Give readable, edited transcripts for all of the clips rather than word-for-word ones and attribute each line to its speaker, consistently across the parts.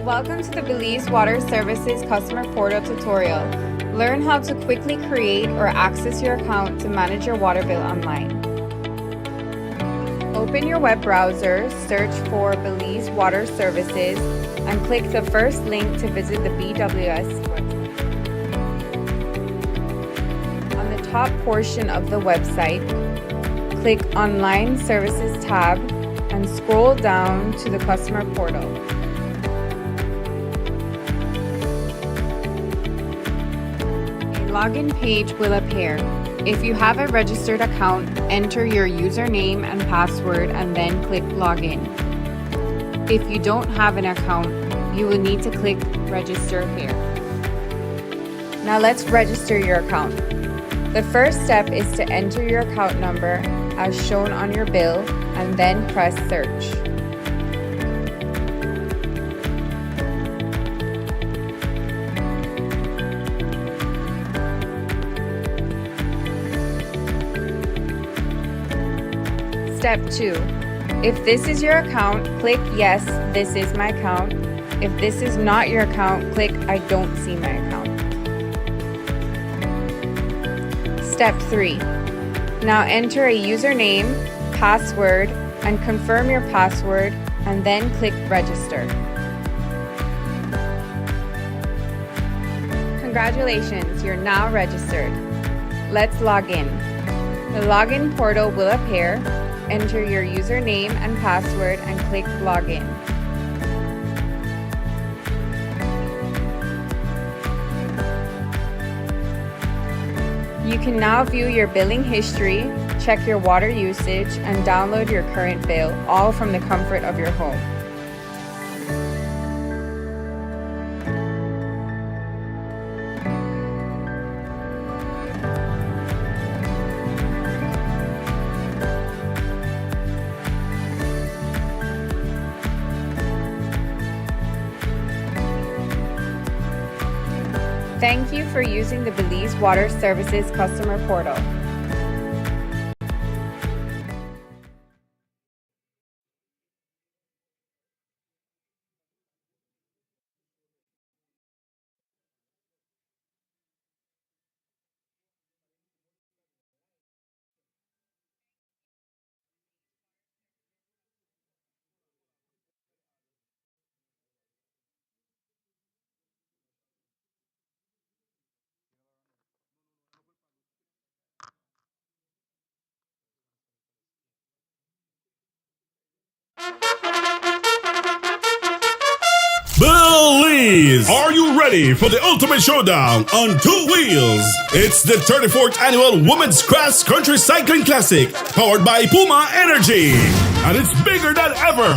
Speaker 1: Welcome to the Belize Water Services Customer Portal tutorial. Learn how to quickly create or access your account to manage your water bill online. Open your web browser, search for Belize Water Services, and click the first link to visit the BWS website. On the top portion of the website, click Online Services tab and scroll down to the Customer Portal. Login page will appear. If you have a registered account, enter your username and password and then click Login. If you don't have an account, you will need to click Register here. Now let's register your account. The first step is to enter your account number as shown on your bill and then press Search. Step 2. If this is your account, click Yes, this is my account. If this is not your account, click I don't see my account. Step 3. Now enter a username, password, and confirm your password, and then click Register. Congratulations, you're now registered. Let's log in. The login portal will appear. Enter your username and password and click Login. You can now view your billing history, check your water usage, and download your current bill, all from the comfort of your home. Thank you for using the Belize Water Services Customer Portal.
Speaker 2: Belize! Are you ready for the ultimate showdown on two wheels? It's the 34th annual Women's Cross Country Cycling Classic, powered by Puma Energy. And it's bigger than ever.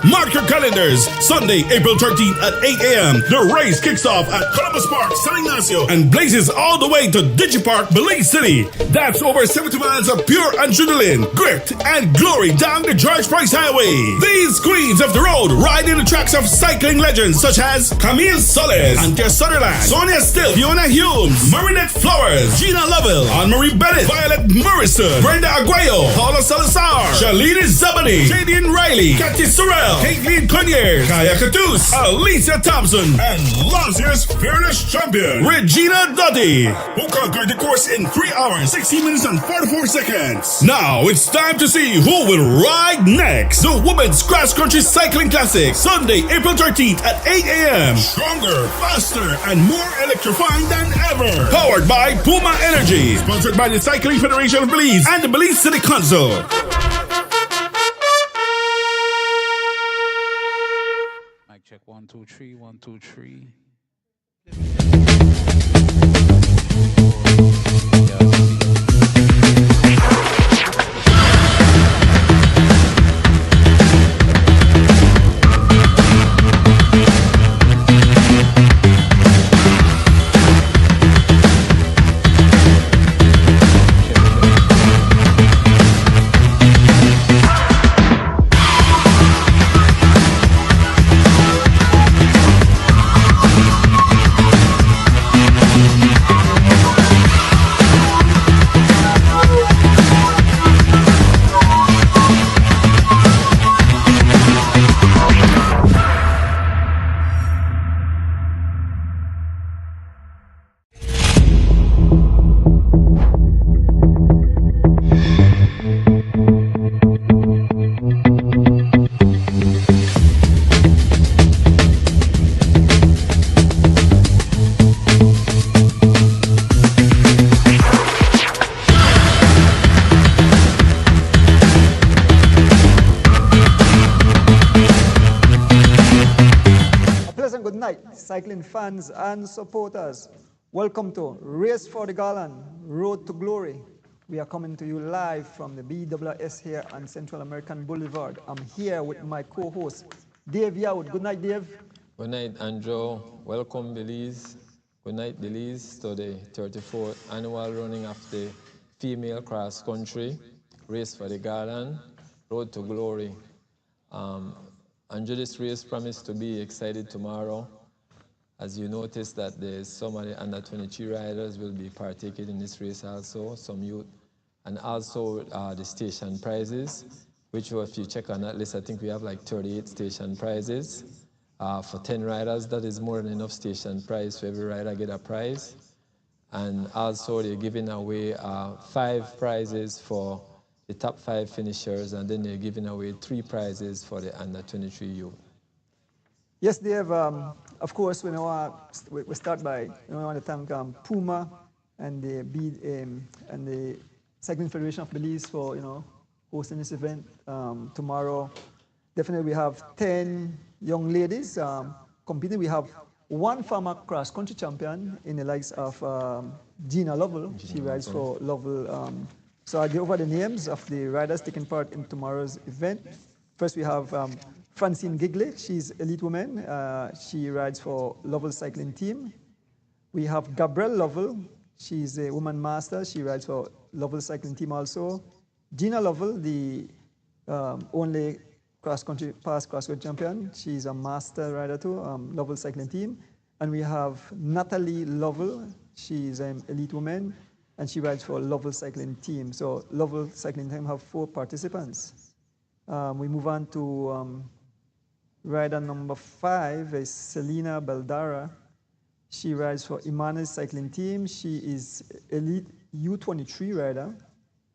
Speaker 2: Mark your calendars. Sunday, April 13th at 8 a.m. The race kicks off at Columbus Park, San Ignacio, and blazes all the way to DigiPark, Belize City. That's over 70 miles of pure adrenaline, grit, and glory down the George Price Highway. These queens of the road ride in the tracks of cycling legends such as Camille Solis, Antia Sutherland, Sonia Still, Fiona Humes, Marinette Flowers, Gina Lovell, Anne-Marie Bennett, Violet Morrison, Brenda Aguayo, Paula Salazar, Shalini Zabadi, Jadian Riley, Kathy Sorrell, Caitlin Conyers, Kaya Catus, Alicia Thompson, and last year's fearless champion, Regina Duddy, who conquered the course in 3 hours, 16 minutes and 44 seconds. Now it's time to see who will ride next. The Women's Cross Country Cycling Classic, Sunday, April 13th at 8 a.m. Stronger, faster, and more electrifying than ever. Powered by Puma Energy. Sponsored by the Cycling Federation of Belize and the Belize City Council.
Speaker 3: Mic check 1 2 3 1 2 3.
Speaker 4: night, cycling fans and supporters. Welcome to Race for the Garland, Road to Glory. We are coming to you live from the BWS here on Central American Boulevard. I'm here with my co-host, Dave Yawood. Good night, Dave.
Speaker 5: Good night, Andrew. Welcome, Belize. Good night, Belize, to the 34th annual running of the female cross country race for the Garland, Road to Glory. Andrew, this race promised to be excited tomorrow. As you notice that some of the under 23 riders will be partaking in this race also, some youth, and also the station prizes, which if you check on that list, I think we have like 38 station prizes. For 10 riders, that is more than enough station prize for every rider get a prize. And also they're giving away 5 prizes for the top 5 finishers, and then they're giving away 3 prizes for the under 23 youth.
Speaker 4: Yes, Dave. Of course, we start by we want to thank Puma and the Cycling Federation of Belize for hosting this event tomorrow. Definitely, we have 10 young ladies competing. We have one former cross country champion in the likes of Gina Lovell. She rides for Lovell. So I'll go over the names of the riders taking part in tomorrow's event. First, we have Francine Gigley. She's elite woman. She rides for Lovell Cycling Team. We have Gabrielle Lovell. She's a woman master. She rides for Lovell Cycling Team also. Gina Lovell, the only past cross-country champion. She's a master rider too, Lovell Cycling Team. And we have Natalie Lovell. She's an elite woman, and she rides for Lovell Cycling Team. So Lovell Cycling Team have 4 participants. We move on to rider number 5 is Selena Baldara. She rides for Imanes Cycling Team. She is elite U23 rider.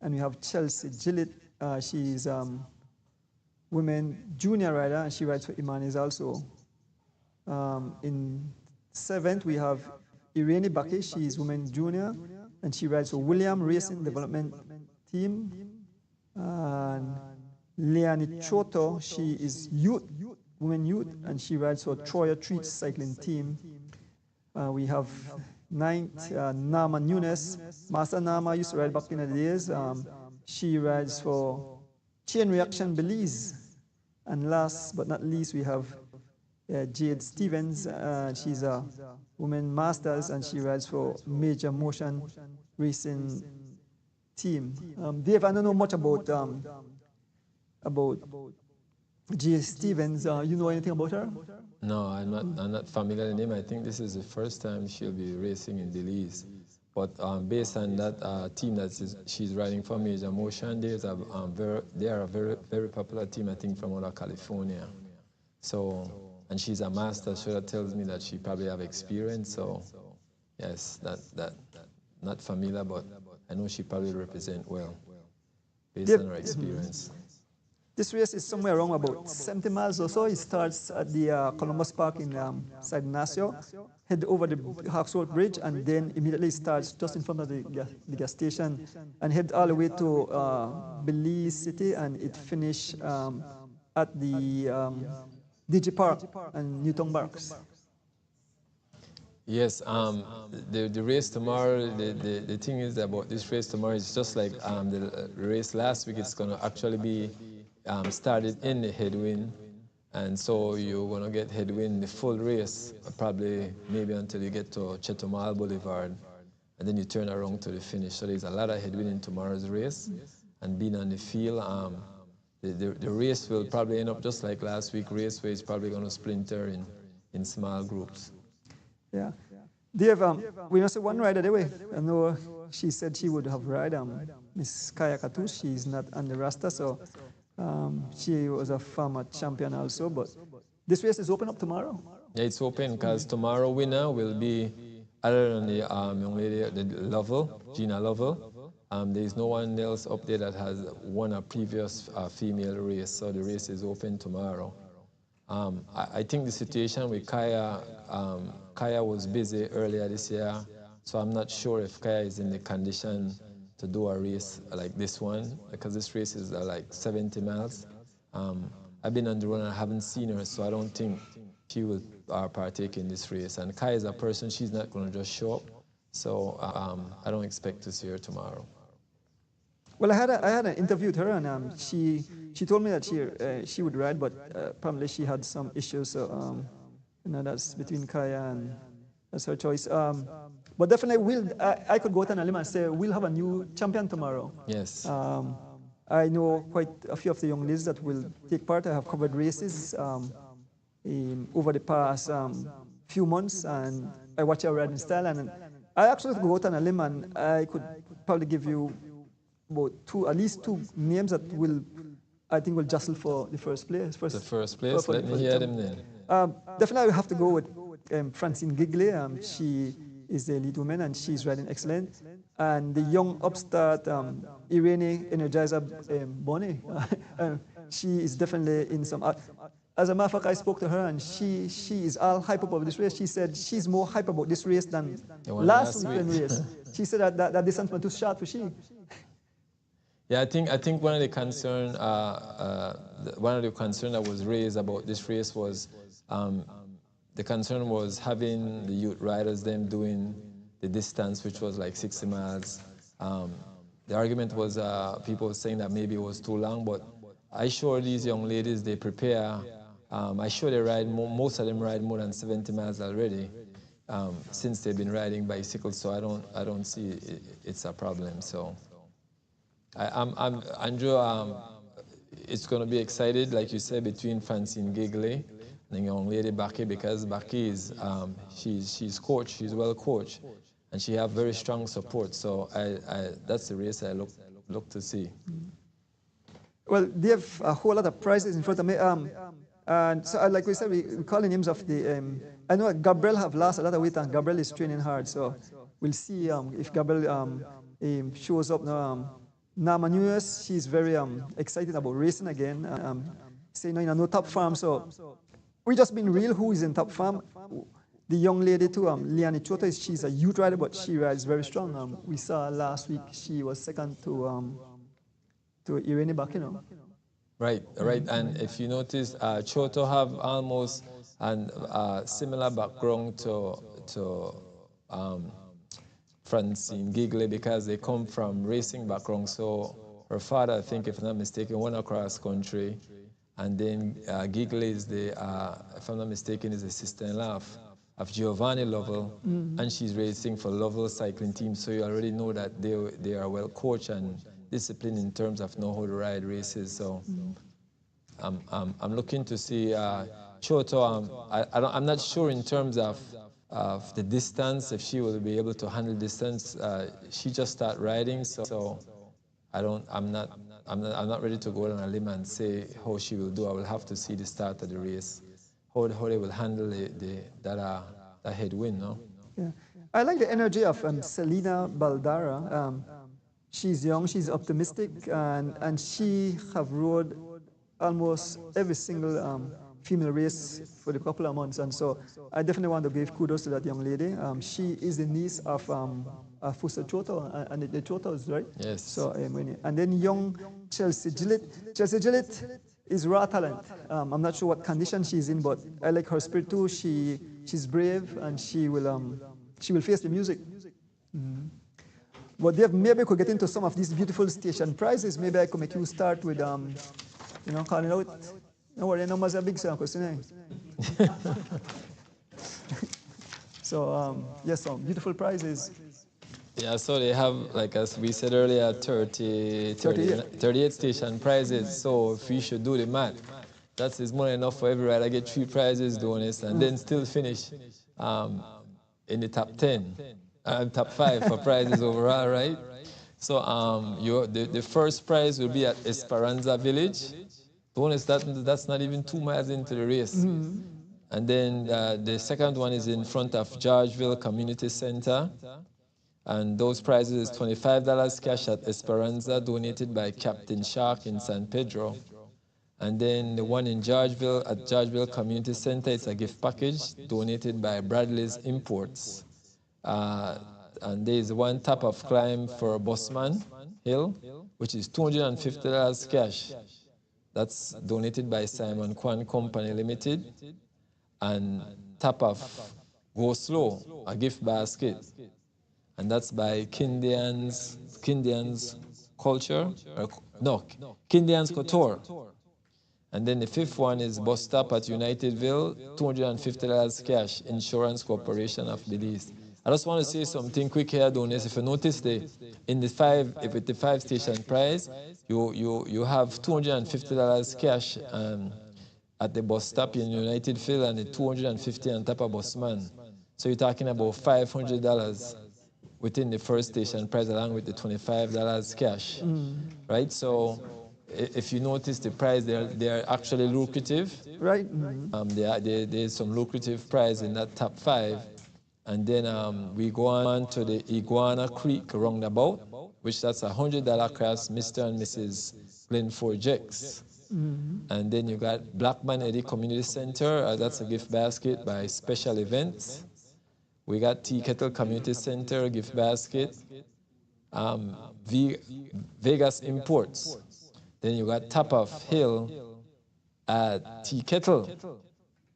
Speaker 4: And we have Chelsea Gillett. She's women junior rider, and she rides for Imanes also. In 7th, we have Irene Baki. She is women junior, and she rides for William Racing Development Team. And Leonie Choto, she is women youth, and she rides for Troya Treats Cycling Team. We have 9th, Nama Nunes. Master Nama used to ride back in the days. She rides for Chain Reaction Belize. And last but not least, we have Jade Stevens. She's a woman masters, and she rides for Major Motion Racing Team. Dave, I don't know much about Jade Stevens. You know anything about her?
Speaker 5: No, I'm not familiar with the name. I think this is the first time she'll be racing in Belize. But based on that team that she's riding for Major Motion, they are a very, very popular team, I think, from out of California. So, and she's a master, so that tells me that she probably have experience. So, yes, that not familiar, but I know she probably represent well, based on her experience.
Speaker 4: This race is somewhere around about 70 miles or so. It starts at the Columbus Park in San Ignacio, head over the Hawksworth Bridge, and then immediately starts just in front of the gas station, and head all the way to Belize City, and it finishes at the DG Park and Newton Barracks.
Speaker 5: Yes, the race tomorrow, the thing is about this race tomorrow is just like the race last week. It's going to actually be started in the headwind, and so you're going to get headwind the full race, probably maybe until you get to Chetumal Boulevard, and then you turn around to the finish. So there's a lot of headwind in tomorrow's race, and being on the field, the race will probably end up just like last week's race, where it's probably going to splinter in small groups.
Speaker 4: Yeah. Dave, we must have one rider there. I know she said she would have ride Miss Kaya Katu. She's not on the roster, so she was a former champion also. But this race is open up tomorrow.
Speaker 5: Yeah, it's open because tomorrow winner will be, other than the young lady, the Lovell, Gina Lovell. There is no one else up there that has won a previous female race, so the race is open tomorrow. I think the situation with Kaya, Kaya was busy earlier this year, so I'm not sure if Kaya is in the condition to do a race like this one, because this race is like 70 miles. I've been on the run and I haven't seen her, so I don't think she will partake in this race. And Kai is a person, she's not going to just show up. So I don't expect to see her tomorrow.
Speaker 4: Well, I had an interview with her, and she told me that she would ride, but apparently she had some issues. So that's between Kaya, and that's her choice. But definitely, I could go out on a limb and say we'll have a new champion tomorrow.
Speaker 5: Yes.
Speaker 4: I know quite a few of the young ladies that will take part. I have covered races over the past few months, and I watch her riding style. And I actually could go out on a limb, and I could probably give you about at least two names that I think will jostle for the first place.
Speaker 5: The first place? Let me hear them then.
Speaker 4: Definitely, we have to go with Francine Gigley. She is the lead woman, and she's riding excellent. And the young upstart, Irene Energizer Bonnet, she is definitely in some. As a matter of fact, I spoke to her, and she is all hype about this race. She said she's more hype about this race than last weekend race. She said that distance was too short for she.
Speaker 5: Yeah, I think one of the concern that was raised about this race was the concern was having the youth riders, them doing the distance, which was like 60 miles. The argument was people were saying that maybe it was too long, but I sure these young ladies, they prepare. I sure they ride, most of them ride more than 70 miles already since they've been riding bicycles, so I don't see it's a problem. So Andrew, it's going to be excited, like you said, between Francine Gigley and the young lady Baki, because Baki is she's coached, she's well coached, and she have very strong support. So that's the race I look to see.
Speaker 4: Well, they have a whole lot of prizes in front of me. And so, like we said, we call the names of the. I know Gabriel have lost a lot of weight, and Gabriel is training hard. So we'll see if Gabriel shows up now. Nama Nunez, she's very excited about racing again. Saying, no top farm. So we just been real who is in top farm. The young lady too, Liani Chota, she's a youth rider, but she rides very strong. We saw last week she was second to Irene Bakino.
Speaker 5: Right. And if you notice, Choto have almost a similar background to Francine Gigley, because they come from racing background. So her father, I think, if I'm not mistaken, won across country, and then Gigley is if I'm not mistaken, is the sister-in-law of Giovanni Lovell, and she's racing for Lovell cycling team. So you already know that they are well coached and disciplined in terms of know how to ride races. So I'm looking to see Choto. I'm not sure in terms of the distance, if she will be able to handle distance. She just started riding, so I'm not ready to go on a limb and say how she will do. I will have to see the start of the race, how they will handle that headwind. No?
Speaker 4: Yeah, I like the energy of Selena Baldara. She's young, she's optimistic, and she have rode almost every single female race for a couple of months, and so I definitely want to give kudos to that young lady. She is the niece of Fusa Choto, and the Chotos, right?
Speaker 5: Yes.
Speaker 4: So and then young Chelsea Gillett. Chelsea Gillett is raw talent. I'm not sure what condition she's in, but I like her spirit too. She's brave, and she will face the music. But maybe we could get into some of these beautiful station prizes. Maybe I could make you start with calling out. No worry, no more big song, So yes, some beautiful prizes.
Speaker 5: Yeah, so they have, like as we said earlier, 38 station prizes. So if we should do the math, that is more than enough for every rider. I get 3 prizes doing this, and then still finish in the top 10, top 5 for prizes overall, right? So the first prize will be at Esperanza Village. Bonus, that's not even 2 miles into the race. And then the second one is in front of Georgeville Community Center. And those prizes is $25 cash at Esperanza, donated by Captain Shark in San Pedro. And then the one in Georgeville, at Georgeville Community Center, it's a gift package donated by Bradley's Imports. And there's one top of climb for Bossman Hill, which is $250 cash. That's donated by Simon Kwan Company Limited. and top of Go Slow, a gift basket. And that's by Kindian's Culture, no, Kindian's Couture. And then the fifth one is Bus Stop at Unitedville, $250 cash, Insurance Corporation of Belize. I just want to say something quick here, Donis. If you notice, with the 5-station prize, you have $250 cash at the bus stop in Unitedville and the $250 on top of Busman. So you're talking about $500 within the first station prize along with the $25 cash, right? So if you notice the prize, they're actually lucrative.
Speaker 4: Right.
Speaker 5: There's some lucrative prize in that top 5. And then we go on to the Iguana Creek roundabout, which that's a $100 class, Mr. and Mrs. Glenford Jex. And then you got Blackman Eddy Community Center, that's a gift basket by Special Events. We got Tea Kettle Community Center, gift basket. Vegas Imports. Then you got Top of Hill at Tea Kettle.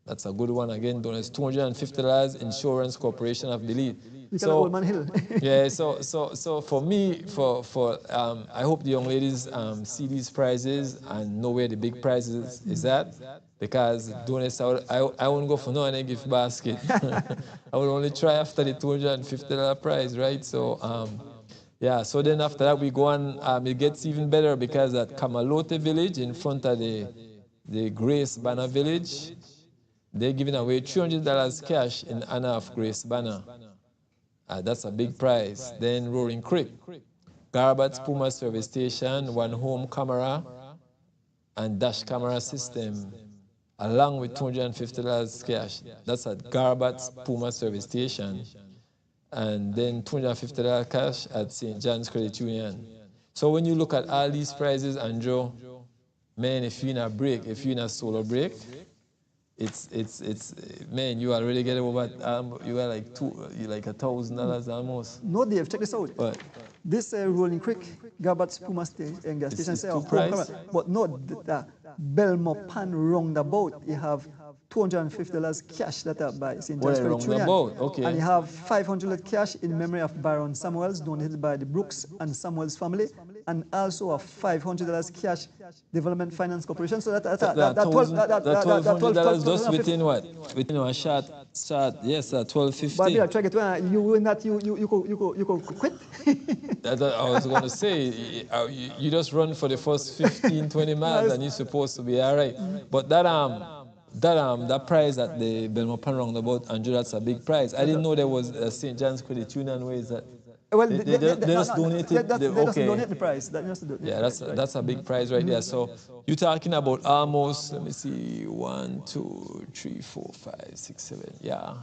Speaker 5: That's a good one again. Donors $250. Insurance Corporation of Belize.
Speaker 4: So Old Man Hill.
Speaker 5: Yeah. So for me, I hope the young ladies see these prizes and know where the big prizes is at, because donors, I won't go for no any gift basket. I will only try after the $250 prize, right? So yeah. So then after that we go on. It gets even better because at Kamalote Village in front of the Grace Banner Village, they're giving away $300 cash in honor of Grace Banner. That's a big prize. Then Roaring Creek, Garbat's Puma Service Station, 1 home camera and dash camera system, along with $250 cash. That's at Garbat's Puma Service Station. And then $250 cash at St. John's Credit Union. So when you look at all these prizes, Andrew, man, if you're in a break, if you're in a solo break, it's man, you already get over you are like $1,000 almost.
Speaker 4: No, Dave, check this out.
Speaker 5: What?
Speaker 4: This Rolling Creek, Garbat's Puma gas station, say, but no, the Belmont Pan roundabout, you have $250 cash that are by St. John's Credit Union.
Speaker 5: Okay.
Speaker 4: And you have $500 cash in memory of Byron Samuels, donated by the Brooks and Samuels family, and also a $500 cash Development Finance Corporation. So that
Speaker 5: $1,200 just within what? Within a short, yes, $1,250.
Speaker 4: But I try to get you will not you could quit.
Speaker 5: I was going to say, you just run for the first 15, 20 miles and you're supposed to be all right. But that prize at the Belmont Pan roundabout, Andrew, that's a big prize. I didn't know there was a St. John's Credit Union. Where is that?
Speaker 4: Well,
Speaker 5: they just donated.
Speaker 4: They just donate the prize.
Speaker 5: Yeah, that's a big prize right there. So you're talking about almost, let me see, 1, 2, 3, 4, 5, 6, 7. Yeah,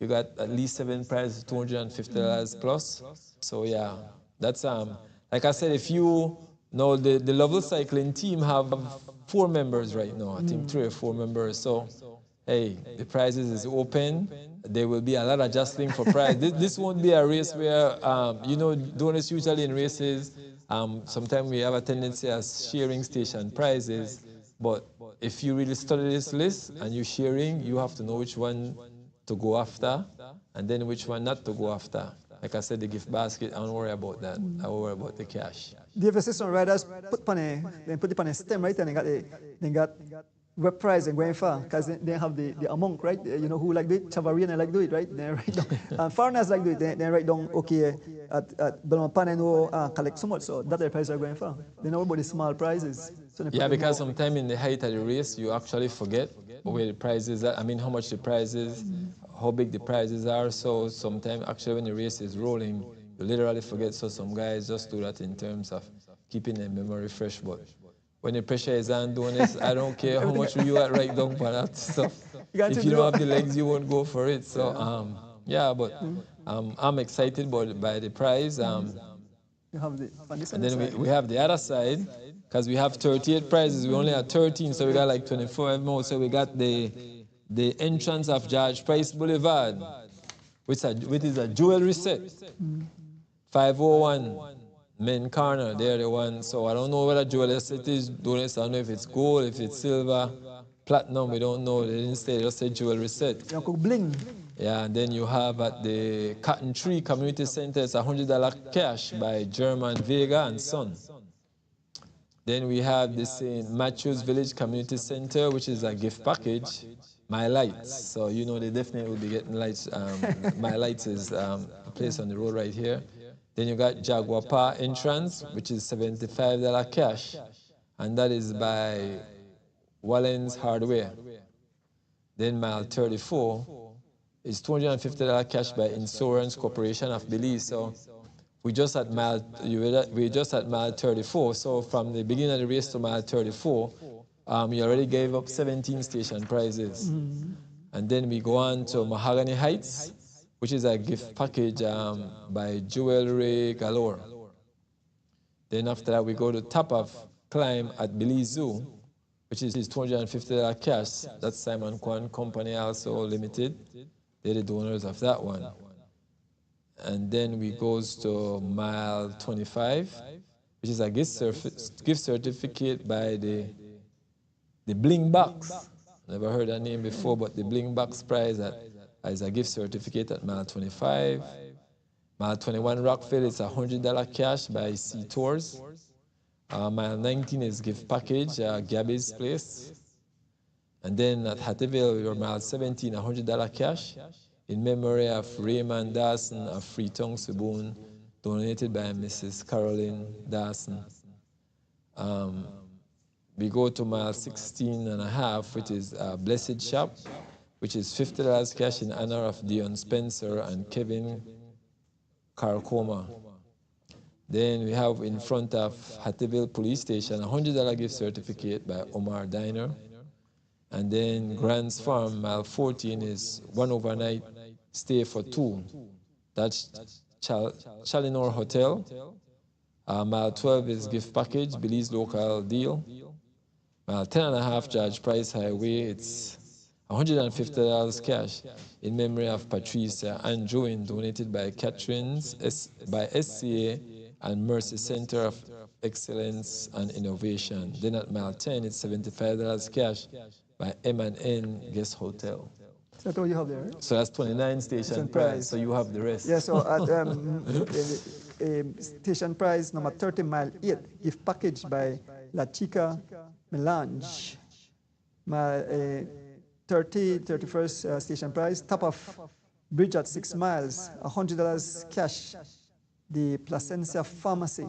Speaker 5: you got at least 7 prizes, $250 plus. So yeah, that's like I said, if you know the Lovell Cycling team have 4 members right now. I think 3 or 4 members. So hey, the prizes is open. There will be a lot of jostling for prize. This won't be a race where, donors usually in races, sometimes we have a tendency as sharing station prizes. But if you really study this list and you're sharing, you have to know which one to go after and then which one not to go after. Like I said, the gift basket, I don't worry about that. I worry about the cash.
Speaker 4: The assistant riders put it on a stem, right? And they got web prize and going far because they have the amount, right? You know who like do it? Chavarian like do it, right? They write down. Foreigners like do it. They write down, okay, at Belmont Pan I know collect so much, so that the prize are going far. They know about the small prizes. So
Speaker 5: yeah, because sometimes in the height of the race, you actually forget where the prizes are. I mean, how much the prizes, how big the prizes are. So sometimes actually when the race is rolling, you literally forget. So some guys just do that in terms of keeping their memory fresh. But when the pressure is on doing this, I don't care how much you are right down for that stuff. If you don't have the legs, you won't go for it. So I'm excited by the prize.
Speaker 4: You have
Speaker 5: and then we have the other side, because we have 38 prizes. We only have 13, so we got like 24 more. So we got the entrance of George Price Boulevard, which is a jewelry set. 501 Men Corner, they're the one. So I don't know what a jewelry set is. I don't know if it's gold, if it's silver. platinum, we don't know. They didn't say, they just said jewelry set.
Speaker 4: Yung kung bling.
Speaker 5: Yeah, and then you have at the Cotton Tree Community Center, it's $100 cash by German Vega and Son. Then we have the St. Matthews Village Community Center, which is a gift package, My Lights. So you know they definitely will be getting lights. My Lights is a place on the road right here. Then you got Jaguar Park Entrance, which is $75 cash, and that is by Wallen's Hardware. Then mile 34 is $250 cash by Insurance Corporation of Belize. So we just at mile 34. So from the beginning of the race to mile 34, you already gave up 17 station prizes. And then we go on to Mahogany Heights, which is a gift package by Jewelry Galore. Then after that, we go to Top of Climb at Belize Zoo, which is $250 cash. That's Simon Kwan Company also limited. They're the donors of that one. And then we goes to mile 25, which is a gift certificate by the Bling Box. Never heard that name before, but the Bling Box prize is a gift certificate at mile 25. Mile 21 Rockville is $100 cash by Sea Tours. Mile 19 is gift package, Gabby's Place. And then at Hattieville, we were mile 17, $100 cash in memory of Raymond Dawson of Freetown, Siboon, donated by Mrs. Caroline Dawson. We go to mile 16 and a half, which is Blessed Shop, which is $50 cash in honor of Dion Spencer and Kevin Carcoma. Then we have in front of Hattieville Police Station a $100 gift certificate by Omar Diner. And then Grants Farm, mile 14 is one overnight stay for two. That's Chalinor Hotel. Mile 12 is gift package, Belize local deal. Mile 10 and a half, Judge Price Highway, it's $150 cash in memory of Patricia Andrew, donated by Catherine's, by SCA and Mercy Center of Excellence and Innovation. Then at mile 10, it's $75 cash by M&N Guest Hotel.
Speaker 4: So that's all you have there, right?
Speaker 5: So that's 29 station prize, so you have the rest.
Speaker 4: Yeah, so at station prize number 30, mile 8, gift package by La Chica Melange. Mile 31st station prize, top of bridge at 6 miles, $100 cash. The Placencia Pharmacy.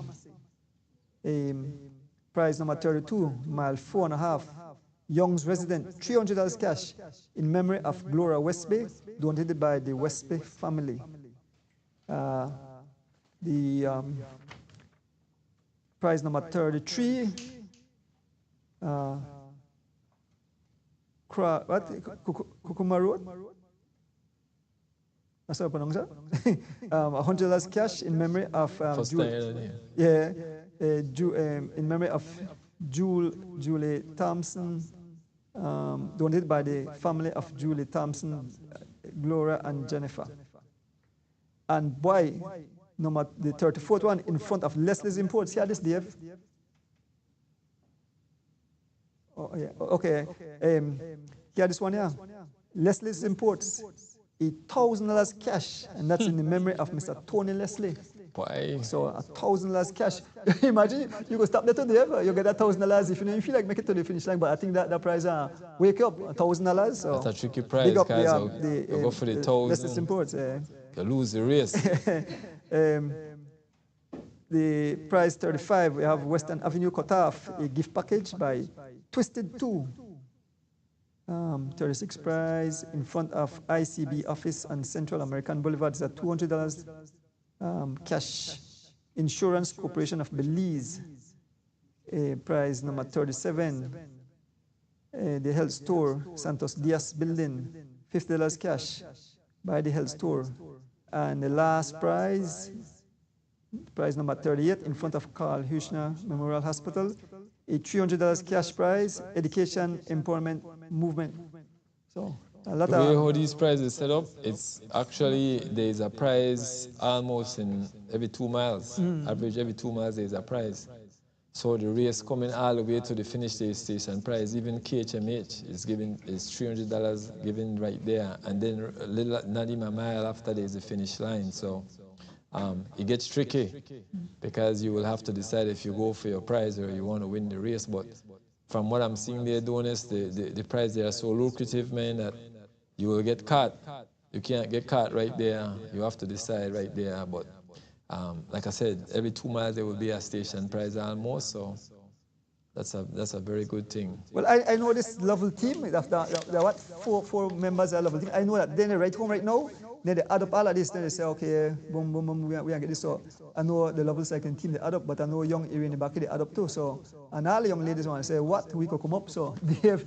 Speaker 4: Prize number 32, mile 4.5, Young's Resident, $300 cash in memory of Gloria Westby, donated by the Westby family. Prize number 33, Kukuma Road? That's how I pronounce it. $100 cash in memory of in memory of Julie Thompson, donated by the family of Julie Thompson, Gloria and Jennifer. And boy, the 34th one in front of Leslie's Imports. See this, Dave? Oh, yeah. Okay. Here, this one here. Leslie's Imports. $1,000 cash, and that's in the memory of Mr. Tony Leslie.
Speaker 5: Boy.
Speaker 4: So $1,000 cash. Imagine you go stop there today, you get $1,000 if you feel like make it to the finish line. But I think that price wake up $1,000. So
Speaker 5: that's a tricky price, guys. You go for the 1,000.
Speaker 4: Leslie's Imports.
Speaker 5: You lose the race.
Speaker 4: The price 35. We have Western Avenue Cutoff, a gift package by Twisted 2. 36 prize in front of ICB office on Central American Boulevard is at $200 cash. Insurance Corporation of Belize, prize number 37. The health store, Santos Diaz Building, $50 cash by the health store. And the last prize number 38 in front of Carl Huchner Memorial Hospital, a $300 cash prize, Education Empowerment Movement. So a lot
Speaker 5: the way how these prizes set up, it's actually there's a prize almost in every 2 miles. Average every 2 miles there's a prize. So the race coming all the way to the finish day station prize, even KHMH is $300 given right there, and then not even a mile after there is the finish line. So it gets tricky because you will have to decide if you go for your prize or you want to win the race. But from what I'm seeing there, donors, the prize there are so lucrative, man, that you will get caught. You can't get caught right there. You have to decide right there. But like I said, every 2 miles there will be a station prize almost, so that's a very good thing.
Speaker 4: Well, I know this level team, there are what, four members of the level team. I know that then they write home right now, then they add up all of this, then they say, okay, boom, boom, boom, we can get this. So I know the level cycling team, they add up, but I know young area in the back, they add up too. So, and all the young ladies want to say, what, we could come up. So they have,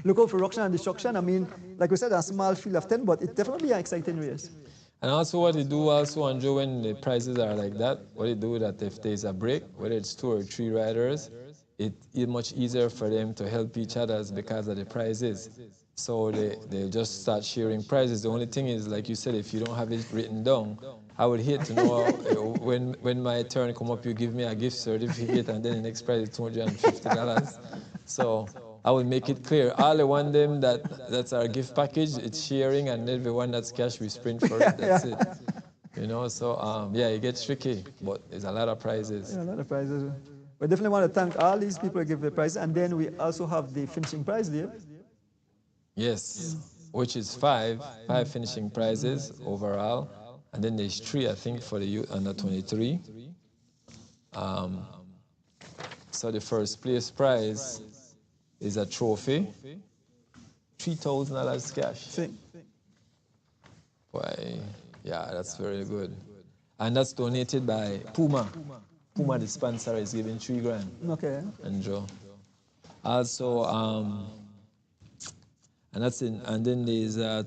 Speaker 4: look out for ruction and destruction. I mean, like we said, a small field of 10, but it definitely an exciting race.
Speaker 5: And also what they do also, Andrew, when the prizes are like that, what they do that if there's a break, whether it's 2 or 3 riders, it's much easier for them to help each other because of the prizes. So they just start sharing prizes. The only thing is, like you said, if you don't have it written down, I would hate to know when my turn come up, you give me a gift certificate and then the next prize is $250. So I will make it clear. All the one them that's our gift package, it's sharing, and everyone that's cash, we sprint for it. That's it. You know, so yeah, it gets tricky, but there's a lot of prizes.
Speaker 4: Yeah, a lot of prizes. We definitely want to thank all these people who give the prize, and then we also have the finishing prize there.
Speaker 5: Yes, which is five finishing prizes overall, and then there's 3, I think, for the youth under 23. So the first place prize is a trophy, $3,000 cash. Boy, yeah, that's very good. And that's donated by Puma. Puma, the sponsor, is giving $3,000.
Speaker 4: Okay.
Speaker 5: And Joe. Also, and that's in. And then there's a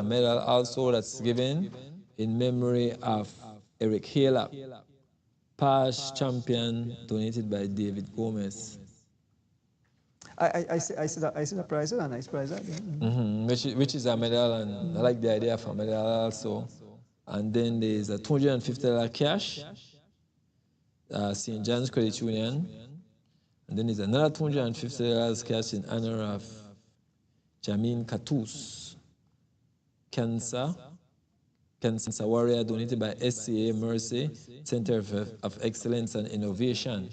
Speaker 5: medal also that's given in memory of Eric Halap, past champion, donated by David Gomez.
Speaker 4: I see the prize, a nice prize.
Speaker 5: Which is a medal, and I like the idea of a medal also. And then there's a $250 cash, St. John's Credit Union. And then there's another $250 cash in honor of Jamin Katus, cancer warrior, donated by SCA Mercy, Center of Excellence and Innovation.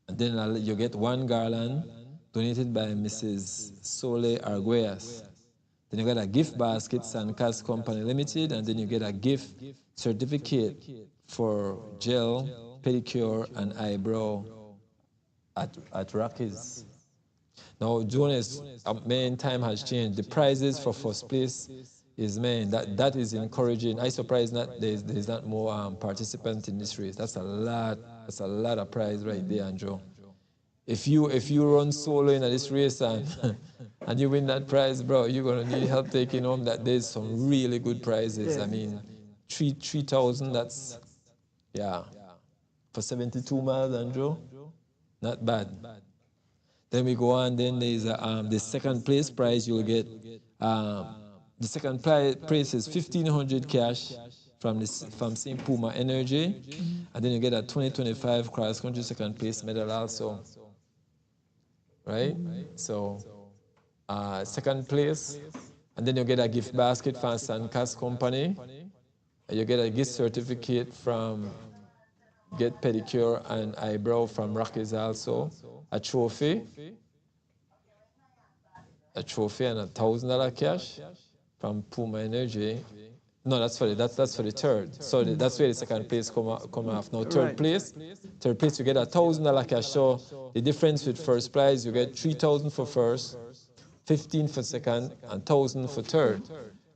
Speaker 5: And then you get 1 garland, donated by Mrs. Sole Arguelles. Then you get a gift basket, Sancas Company Limited, and then you get a gift certificate for gel, pedicure, and eyebrow at Rockies. Now, Jonas, main time has changed. The prizes for first place is, man, that is encouraging. I'm surprised there's not more participants in this race. That's a lot of prize right there, Andrew. If you run solo in this race and you win that prize, bro, you're gonna need help taking home that. There's some really good prizes. Yeah. I mean, 3,000. That's, yeah, for 72 miles, Andrew. Not bad. Then we go on. Then there's the second place prize. You'll get the second prize is $1,500 cash from St. Puma Energy, and then you get a 2025 cross country second place medal also. Right? So second place, and then you get a gift basket from Sancas Company. You get a gift certificate from Get Pedicure and Eyebrow from Rockies also. A trophy and $1,000 cash from Puma Energy. No, that's for the third. So that's where the second place come off. Now third place you get $1,000 cash. So the difference with first prize, you get $3,000 for first, $15,000 for second, and $1,000 for third.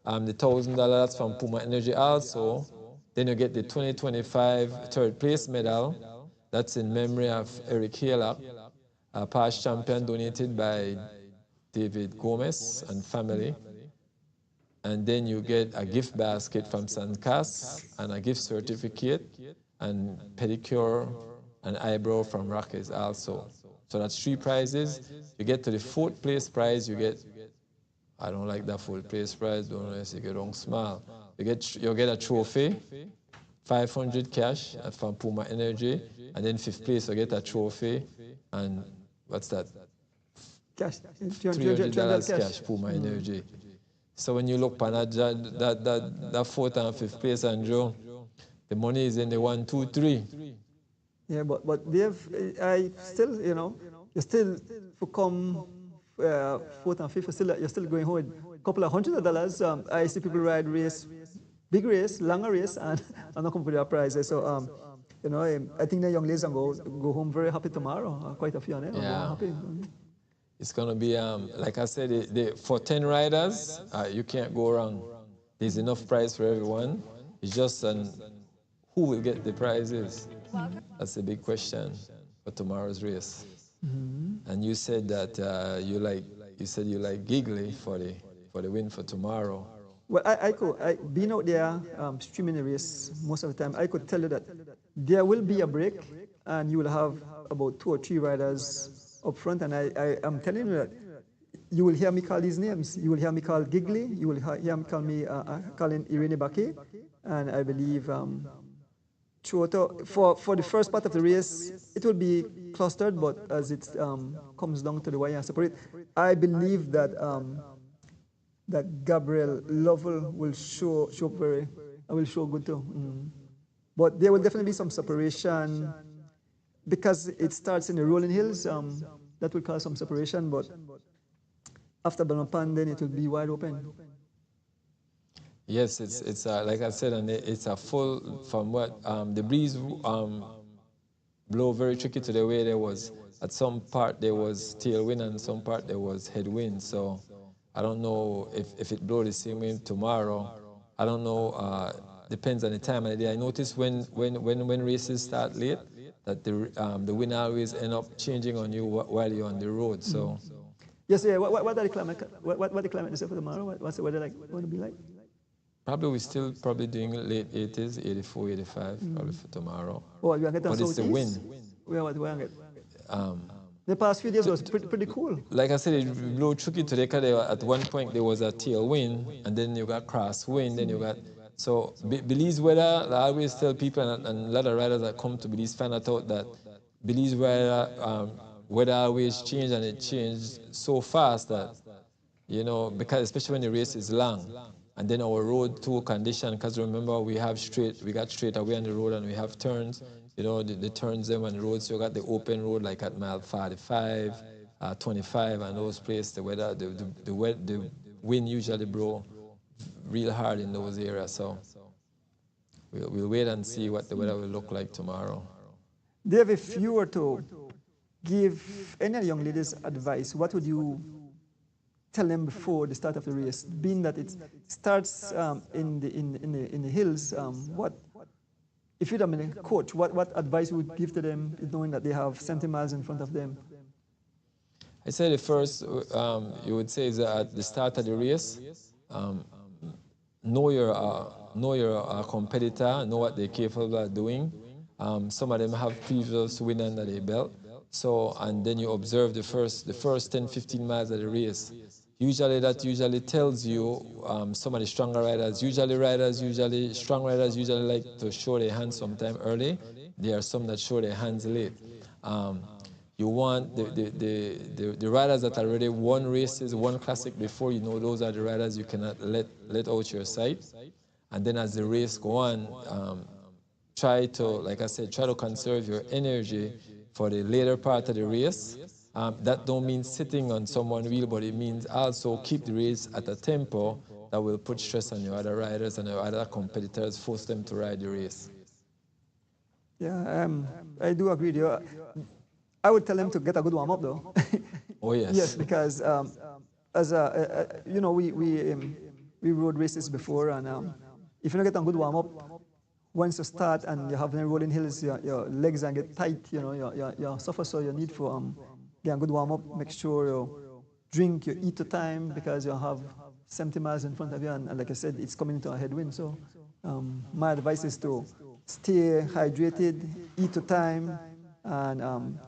Speaker 5: The $1,000 from Puma Energy also. Then you get the 2025 third place medal. That's in memory of Eric Halap, a past champion, donated by David Gomez and family. And then you get a gift basket from Sancas and a gift certificate and pedicure and eyebrow from Rockies also. So that's 3 prizes. You get to the 4th place prize, you get, I don't like that 4th place prize, don't know if you get wrong small. You get a trophy, 500 cash from Puma Energy, and then fifth place will get a trophy, and what's that?
Speaker 4: Cash,
Speaker 5: $300 cash, Puma Energy. So when you look on that fourth and fifth place, Andrew, the money is in the 1, 2, 3.
Speaker 4: Yeah, but I still, you still for come fourth and fifth, you're still going home with a couple of $100. I see people ride race, big race, longer race, and not come for their prizes. So, I think the young ladies will go home very happy tomorrow. Quite a few on it.
Speaker 5: Yeah.
Speaker 4: Happy.
Speaker 5: It's going to be, like I said, for 10 riders, you can't go wrong. There's enough prize for everyone. It's just who will get the prizes. That's the big question for tomorrow's race. Mm-hmm. And you said that you like Giggly for the win for tomorrow.
Speaker 4: Well, I could, being out there streaming the race most of the time, I could tell you that there will be a break, and you will have about 2 or 3 riders up front, and I am telling you that you will hear me call these names. You will hear me call Giggly. You will hear me calling Irene Bakke, and I believe for the first part of the race, it will be clustered, but as it comes down to the wire and separate, I believe that that Gabriel Lovell will show good too. But there will definitely be some separation because it starts in the rolling hills. That will cause some separation, but after Banopan, then it will be wide open.
Speaker 5: Yes, it's like I said, and it's a full from what the breeze blow very tricky to the way there was at some part there was tailwind and some part there was headwind. So I don't know if it blow the same way tomorrow. I don't know. Depends on the time of the day. I notice when races start late that the wind always end up changing on you while you're on the road. So
Speaker 4: yes, yeah. What are the climate? What the climate is for tomorrow? What's the weather like? What will it be like?
Speaker 5: Probably we're still doing late 80s, 84, 85, probably for tomorrow.
Speaker 4: Oh, we are getting
Speaker 5: but it's the wind.
Speaker 4: Where get? The past few days was pretty cool.
Speaker 5: Like I said, it blew tricky today because at one point there was a tailwind, and then you got crosswind, then you got... So Belize weather, I always tell people, and a lot of riders that come to Belize find out that Belize weather always change, and it changed so fast that, because especially when the race is long. And then our road to condition, because remember we got straight away on the road and we have turns, the turns them on the road, so you got the open road like at mile 45, 25, and those places, the weather, the wind usually blow real hard in those areas. So we'll wait and see what the weather will look like tomorrow.
Speaker 4: Dave, if you were to give any young ladies advice, what would you tell them before the start of the race? Being that it starts in the hills, what if you'd have been a coach? What advice would you give to them, knowing that they have 70 miles in front of them?
Speaker 5: I say the first you would say is that at the start of the race, know your competitor, know what they're capable of doing. Some of them have previous win under their belt. So, and then you observe the first 10, 15 miles of the race. That tells you some of the stronger riders. Strong riders usually like to show their hands sometime early. There are some that show their hands late. You want the riders that already won races, won classic before, those are the riders you cannot let out your sight. And then as the race go on, try to conserve your energy for the later part of the race. That don't mean sitting on someone's wheel, but it means also keep the race at a tempo that will put stress on your other riders and your other competitors, force them to ride the race.
Speaker 4: Yeah, I do agree with you. I would tell them to get a good warm-up, though.
Speaker 5: Oh, yes.
Speaker 4: Yes, because we rode races before, and if you don't get a good warm-up, once you start and you have the rolling hills, your legs and get tight, you suffer, so you need for get a good warm-up, make sure you drink, you eat to time, because you have 70 miles in front of you, and like I said, it's coming into a headwind. So my advice is to stay hydrated, eat to time, and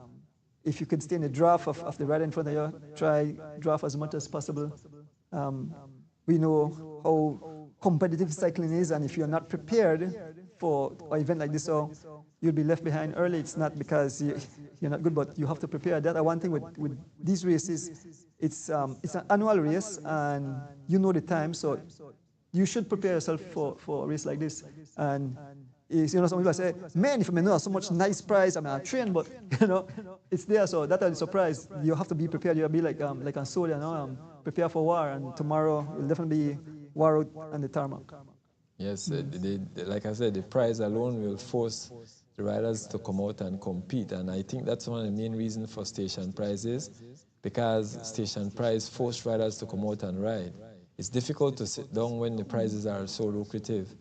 Speaker 4: if you can stay in the draft of the rider in front of you, try draft as much as possible. We know how competitive cycling is, and if you're not prepared for an event like this, so you'll be left behind early. It's not because you're not good, but you have to prepare. That one thing with these races, it's an annual race, and you know the time, so you should prepare yourself for a race like this. And some people say, man, if I know so much nice prize, I train, but it's there, so that's a surprise. You have to be prepared. You'll be like a soldier, prepare for war, and tomorrow will definitely be war out on the tarmac.
Speaker 5: Yes, like I said, the prize alone will force the riders to come out and compete, and I think that's one of the main reasons for station prizes, because station prize force riders to come out and ride. It's difficult to sit down when the prizes are so lucrative.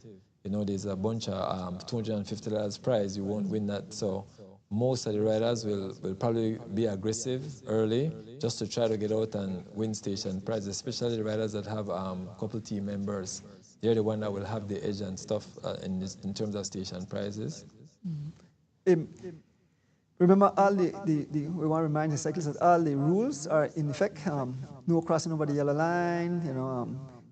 Speaker 5: There's a bunch of $250 prize, you won't win that. So most of the riders will probably be aggressive early just to try to get out and win station prizes, especially the riders that have a couple team members. They're the one that will have the edge and stuff in terms of station prizes.
Speaker 4: Remember, all we want to remind the cyclists that all the rules are in effect. No crossing over the yellow line,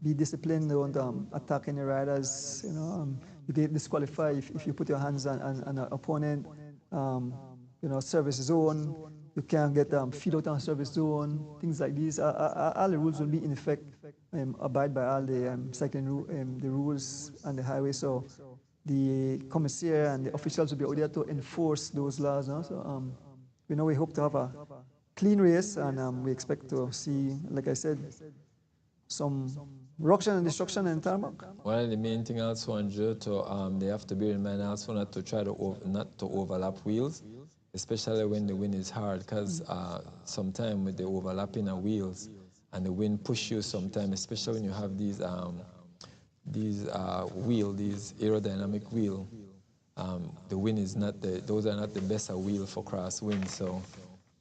Speaker 4: be disciplined, don't attack any riders, you get disqualified if you put your hands on an opponent, service zone, you can't get feed out on service zone, things like these. All the rules will be in effect, abide by all the cycling the rules on the highway, so the commissaire and the officials will be out there to enforce those laws. So we hope to have a clean race, and we expect to see, like I said, some ruction and destruction in tarmac.
Speaker 5: One of the main things also, Andrew, they have to bear in mind also not to overlap wheels, especially when the wind is hard, because sometimes with the overlapping of wheels and the wind push you sometimes, especially when you have these aerodynamic wheel, the wind is those are not the best wheel for crosswind, so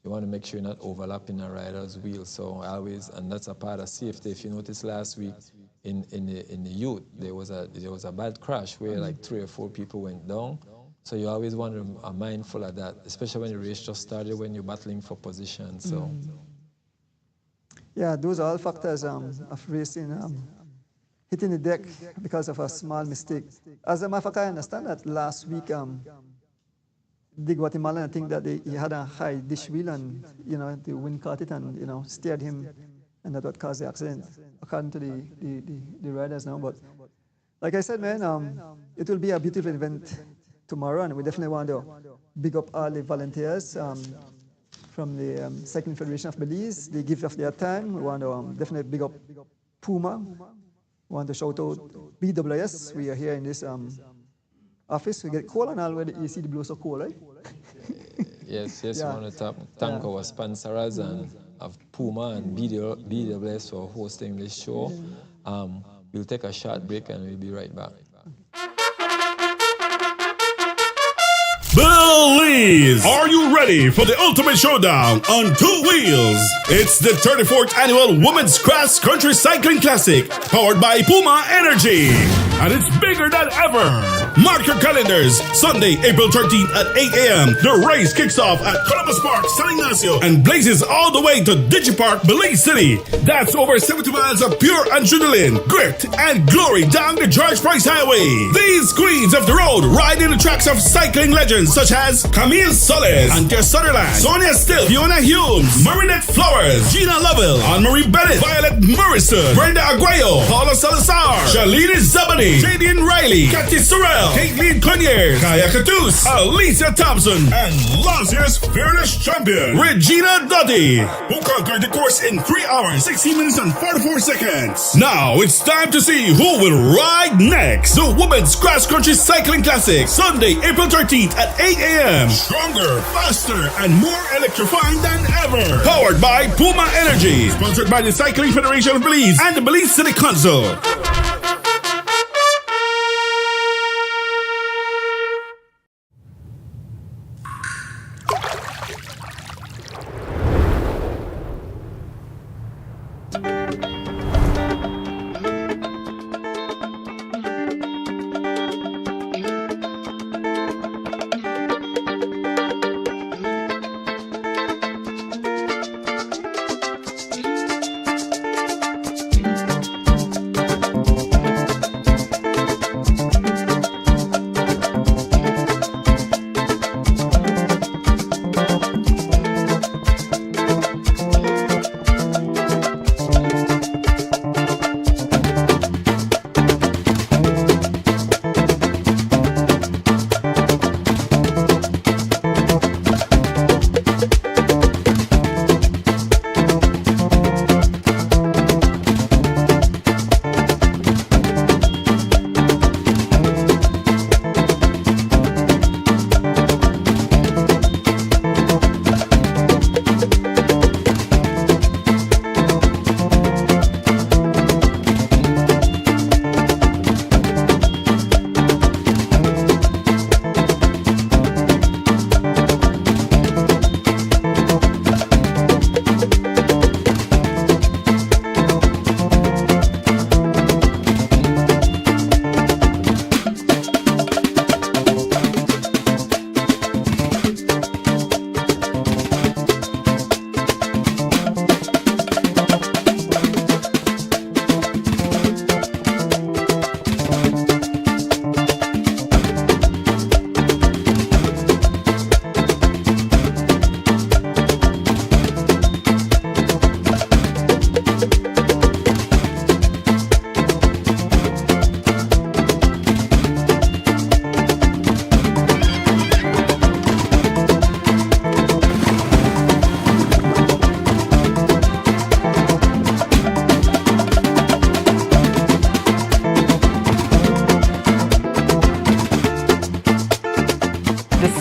Speaker 5: you want to make sure you're not overlapping a rider's wheel. So and that's a part of safety. If you noticed last week in the youth, there was a bad crash where like 3 or 4 people went down. So you always want to be mindful of that, especially when the race just started, when you're battling for position. So
Speaker 4: yeah, those are all factors of racing. Hitting the deck because of a small mistake. As a matter of fact, I understand that last week, the Guatemalan, I think that he had a high dish wheel, and the wind caught it and steered him, and that's what caused the accident, according to the riders now. But like I said, man, it will be a beautiful event tomorrow, and we definitely want to big up all the volunteers from the Cycling Federation of Belize. They give of their time. We want to definitely big up Puma. We want to shout out BWS. We are here in this office. We get cold and all where you see the blue so cold, right?
Speaker 5: Yes, we want to thank our sponsors and of Puma and BWS for hosting this show. We'll take a short break and we'll be right back.
Speaker 2: Belize! Are you ready for the ultimate showdown on 2 wheels? It's the 34th annual Women's Cross Country Cycling Classic, powered by Puma Energy. And it's bigger than ever. Mark your calendars. Sunday, April 13th at 8 a.m. The race kicks off at Columbus Park, San Ignacio, and blazes all the way to DigiPark, Belize City. That's over 70 miles of pure adrenaline, grit, and glory down the George Price Highway. These queens of the road ride in the tracks of cycling legends such as Camille Soles, Antia Sutherland, Sonia Still, Fiona Humes, Marinette Flowers, Gina Lovell, Anne-Marie Bennett, Violet Morrison, Brenda Aguayo, Paula Salazar, Shalini Zabadi, Jadian Riley, Kathy Sorrell, Caitlin Conyers, Kaya Catus, Alicia Thompson, and last year's fearless champion, Regina Duddy, who conquered the course in 3 hours, 16 minutes and 44 seconds. Now it's time to see who will ride next. The Women's Cross Country Cycling Classic, Sunday, April 13th at 8 a.m. Stronger, faster, and more electrifying than ever. Powered by Puma Energy. Sponsored by the Cycling Federation of Belize and the Belize City Council.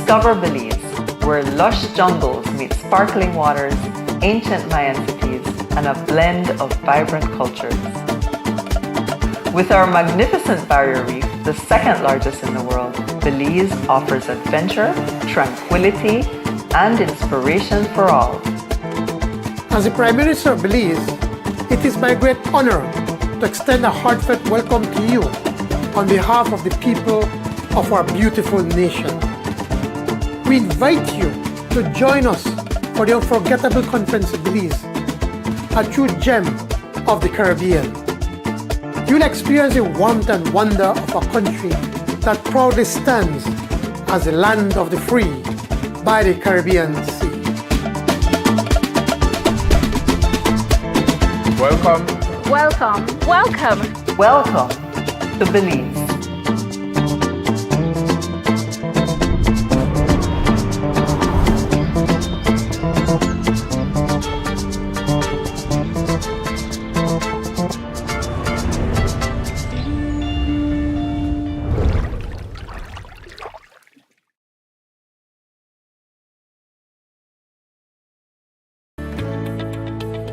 Speaker 6: Discover Belize, where lush jungles meet sparkling waters, ancient Mayan cities, and a blend of vibrant cultures. With our magnificent barrier reef, the second largest in the world, Belize offers adventure, tranquility, and inspiration for all.
Speaker 7: As the Prime Minister of Belize, it is my great honor to extend a heartfelt welcome to you on behalf of the people of our beautiful nation. We invite you to join us for the unforgettable conference in Belize, a true gem of the Caribbean. You'll experience the warmth and wonder of a country that proudly stands as the land of the free by the Caribbean Sea.
Speaker 8: Welcome.
Speaker 9: Welcome. Welcome.
Speaker 6: Welcome to Belize.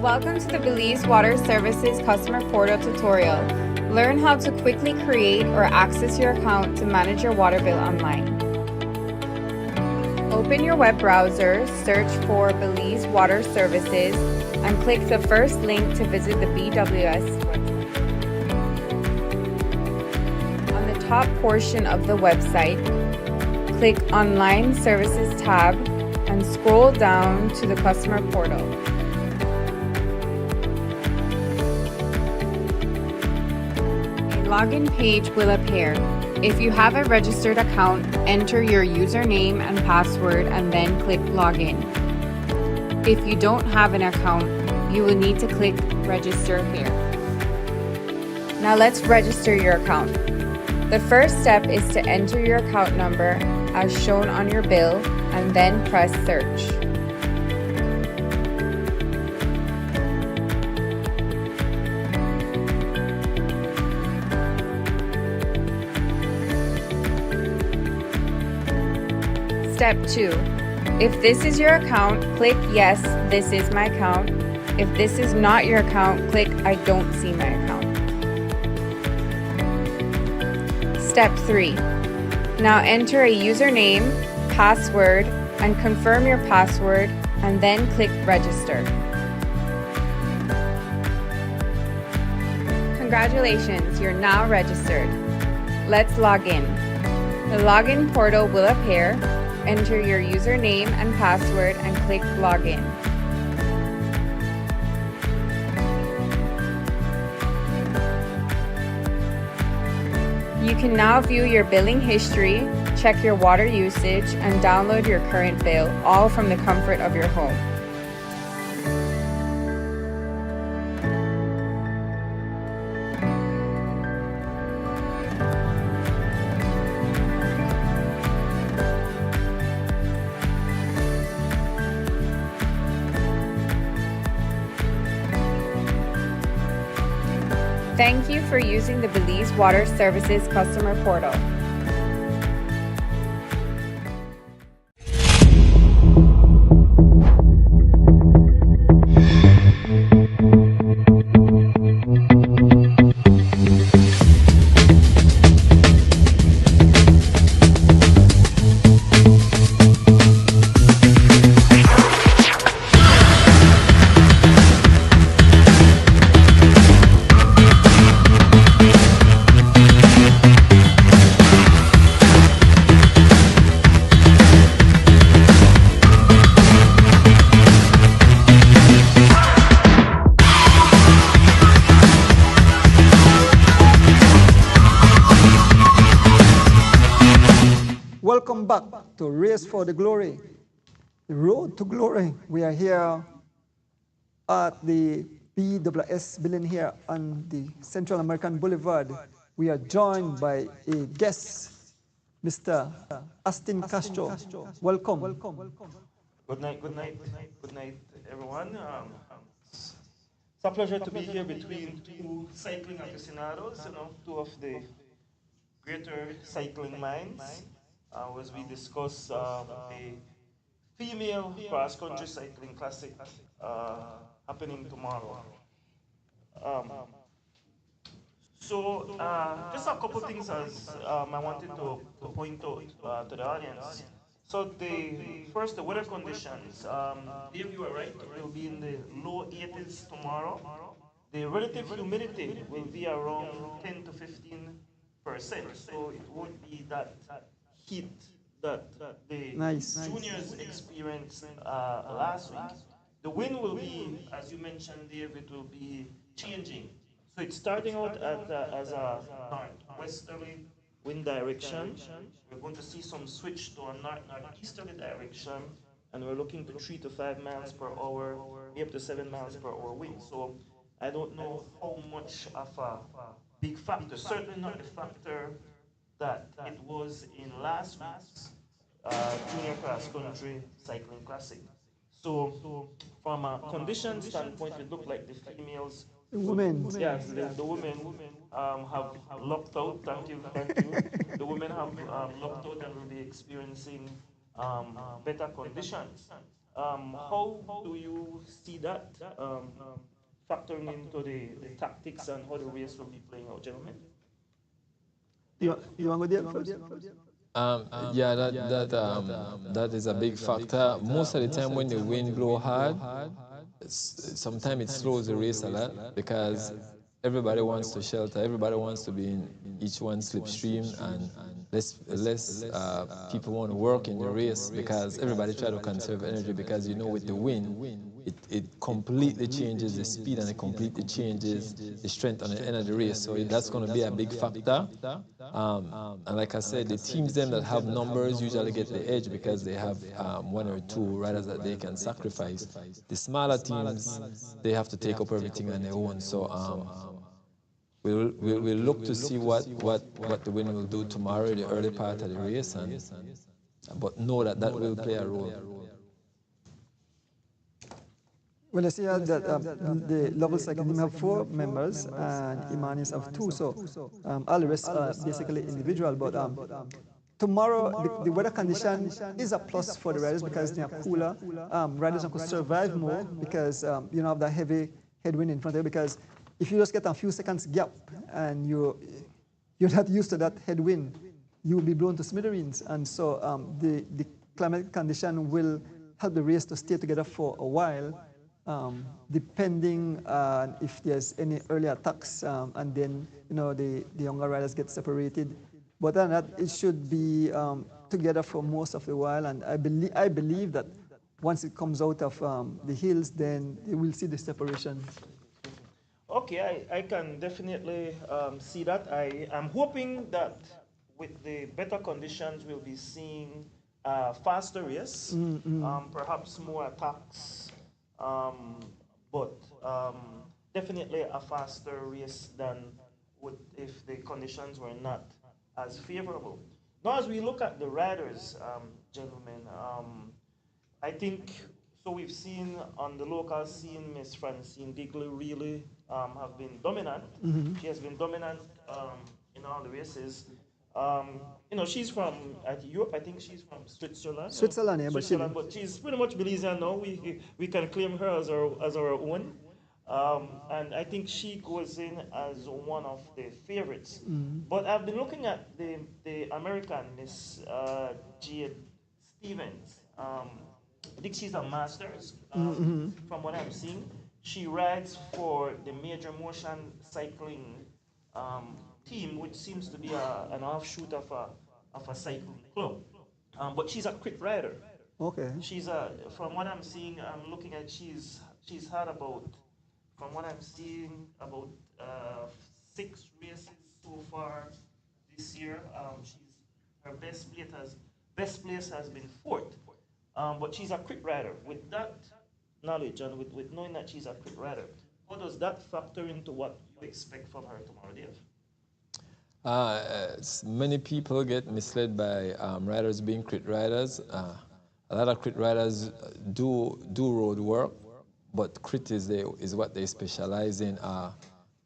Speaker 1: Welcome to the Belize Water Services Customer Portal tutorial. Learn how to quickly create or access your account to manage your water bill online. Open your web browser, search for Belize Water Services, and click the first link to visit the BWS website. On the top portion of the website, click Online Services tab and scroll down to the Customer Portal. Login page will appear. If you have a registered account, enter your username and password and then click Login. If you don't have an account, you will need to click Register here. Now let's register your account. The first step is to enter your account number as shown on your bill and then press Search. Step 2. If this is your account, click Yes, this is my account. If this is not your account, click I don't see my account. Step 3. Now enter a username, password, and confirm your password, and then click Register. Congratulations, you're now registered. Let's log in. The login portal will appear. Enter your username and password and click Login. You can now view your billing history, check your water usage, and download your current bill, all from the comfort of your home. Thank you for using the Belize Water Services Customer Portal.
Speaker 4: Welcome back to Race for the Glory, the road to glory. We are here at the BWS building here on the Central American Boulevard. We are joined by a guest, Mr. Austin Castro. Welcome.
Speaker 10: Good night, everyone. It's a pleasure to be here between two cycling aficionados, two of the greater cycling minds. as we discuss a female cross-country cycling classic uh, happening tomorrow. Um, just a couple things as I wanted to point out to the audience. So the weather conditions. Dave, you are right. It will be in the low 80s tomorrow. The relative humidity will be around 10 to 15%. So it won't be that heat that the
Speaker 4: Nice.
Speaker 10: juniors experienced last week. The wind will be, as you mentioned, Dave, it will be changing. So it's starting out as a northwesterly wind direction. We're going to see some switch to a northeasterly direction, and we're looking to 3 to 5 miles per hour, maybe up to 7 miles per hour wind. So I don't know how much of a big factor, certainly not the factor that it was in last week's junior cross country cycling classic. So, from a condition standpoint, it looked like the females,
Speaker 4: Women.
Speaker 10: yes, the women have locked out. Thank you, thank you. The women have locked out and will be experiencing better conditions. How do you see that factoring into the tactics and how the race will be playing out, gentlemen?
Speaker 4: You want to go there first?
Speaker 5: Yeah, that is a big factor. Most of the time when the wind blow hard, sometimes it slows the race a lot because everybody wants to shelter, everybody wants to be in each one slipstream, and less people want to work in the race because everybody try to conserve energy because with the wind, it completely changes the speed and it completely changes the strength on the end of the race. So that's going to be a big factor. And like I said, the teams them that have numbers usually get the edge because they have one or two riders that they can sacrifice. The smaller teams, they have to take up everything on their own. So we'll look to see what the wind will do tomorrow, the early part of the race, but know that will play a role.
Speaker 4: Well, I see that the Level Cycling team have 4 members and Imanis have 2, so all the rest are basically individual. But tomorrow, the weather condition is a plus for the riders because they are cooler. Riders could survive more because you don't have that heavy headwind in front of you. Because if you just get a few seconds gap and you're not used to that headwind, you will be blown to smithereens. And so the climate condition will help the race to stay together for a while. Depending on if there's any early attacks, and then the younger riders get separated. But other than that, it should be together for most of the while, and I believe that once it comes out of the hills, then you will see the separation.
Speaker 10: Okay, I can definitely see that. I am hoping that with the better conditions, we'll be seeing a faster race, perhaps more attacks. But definitely a faster race than would if the conditions were not as favorable. Now, as we look at the riders, gentlemen, I think so. We've seen on the local scene, Miss Francine Bigley really have been dominant. She has been dominant in all the races. She's from Europe. I think she's from Switzerland.
Speaker 4: Switzerland, yeah,
Speaker 10: but she's pretty much Belizean now. We can claim her as our own. And I think she goes in as one of the favorites. But I've been looking at the American Miss Jade Stevens. I think she's a master's. From what I'm seeing, she rides for the Major Motion Cycling team, which seems to be an offshoot of a cycling club. But she's a quick rider.
Speaker 4: Okay.
Speaker 10: She's from what I'm seeing, I'm looking at she's had about, from what I'm seeing, about 6 races so far this year. Her best place has been 4th. But she's a quick rider. With that knowledge and with knowing that she's a quick rider, how does that factor into what you expect from her tomorrow, Dave?
Speaker 5: Many people get misled by riders being crit riders. A lot of crit riders do road work, but crit is what they specialize in.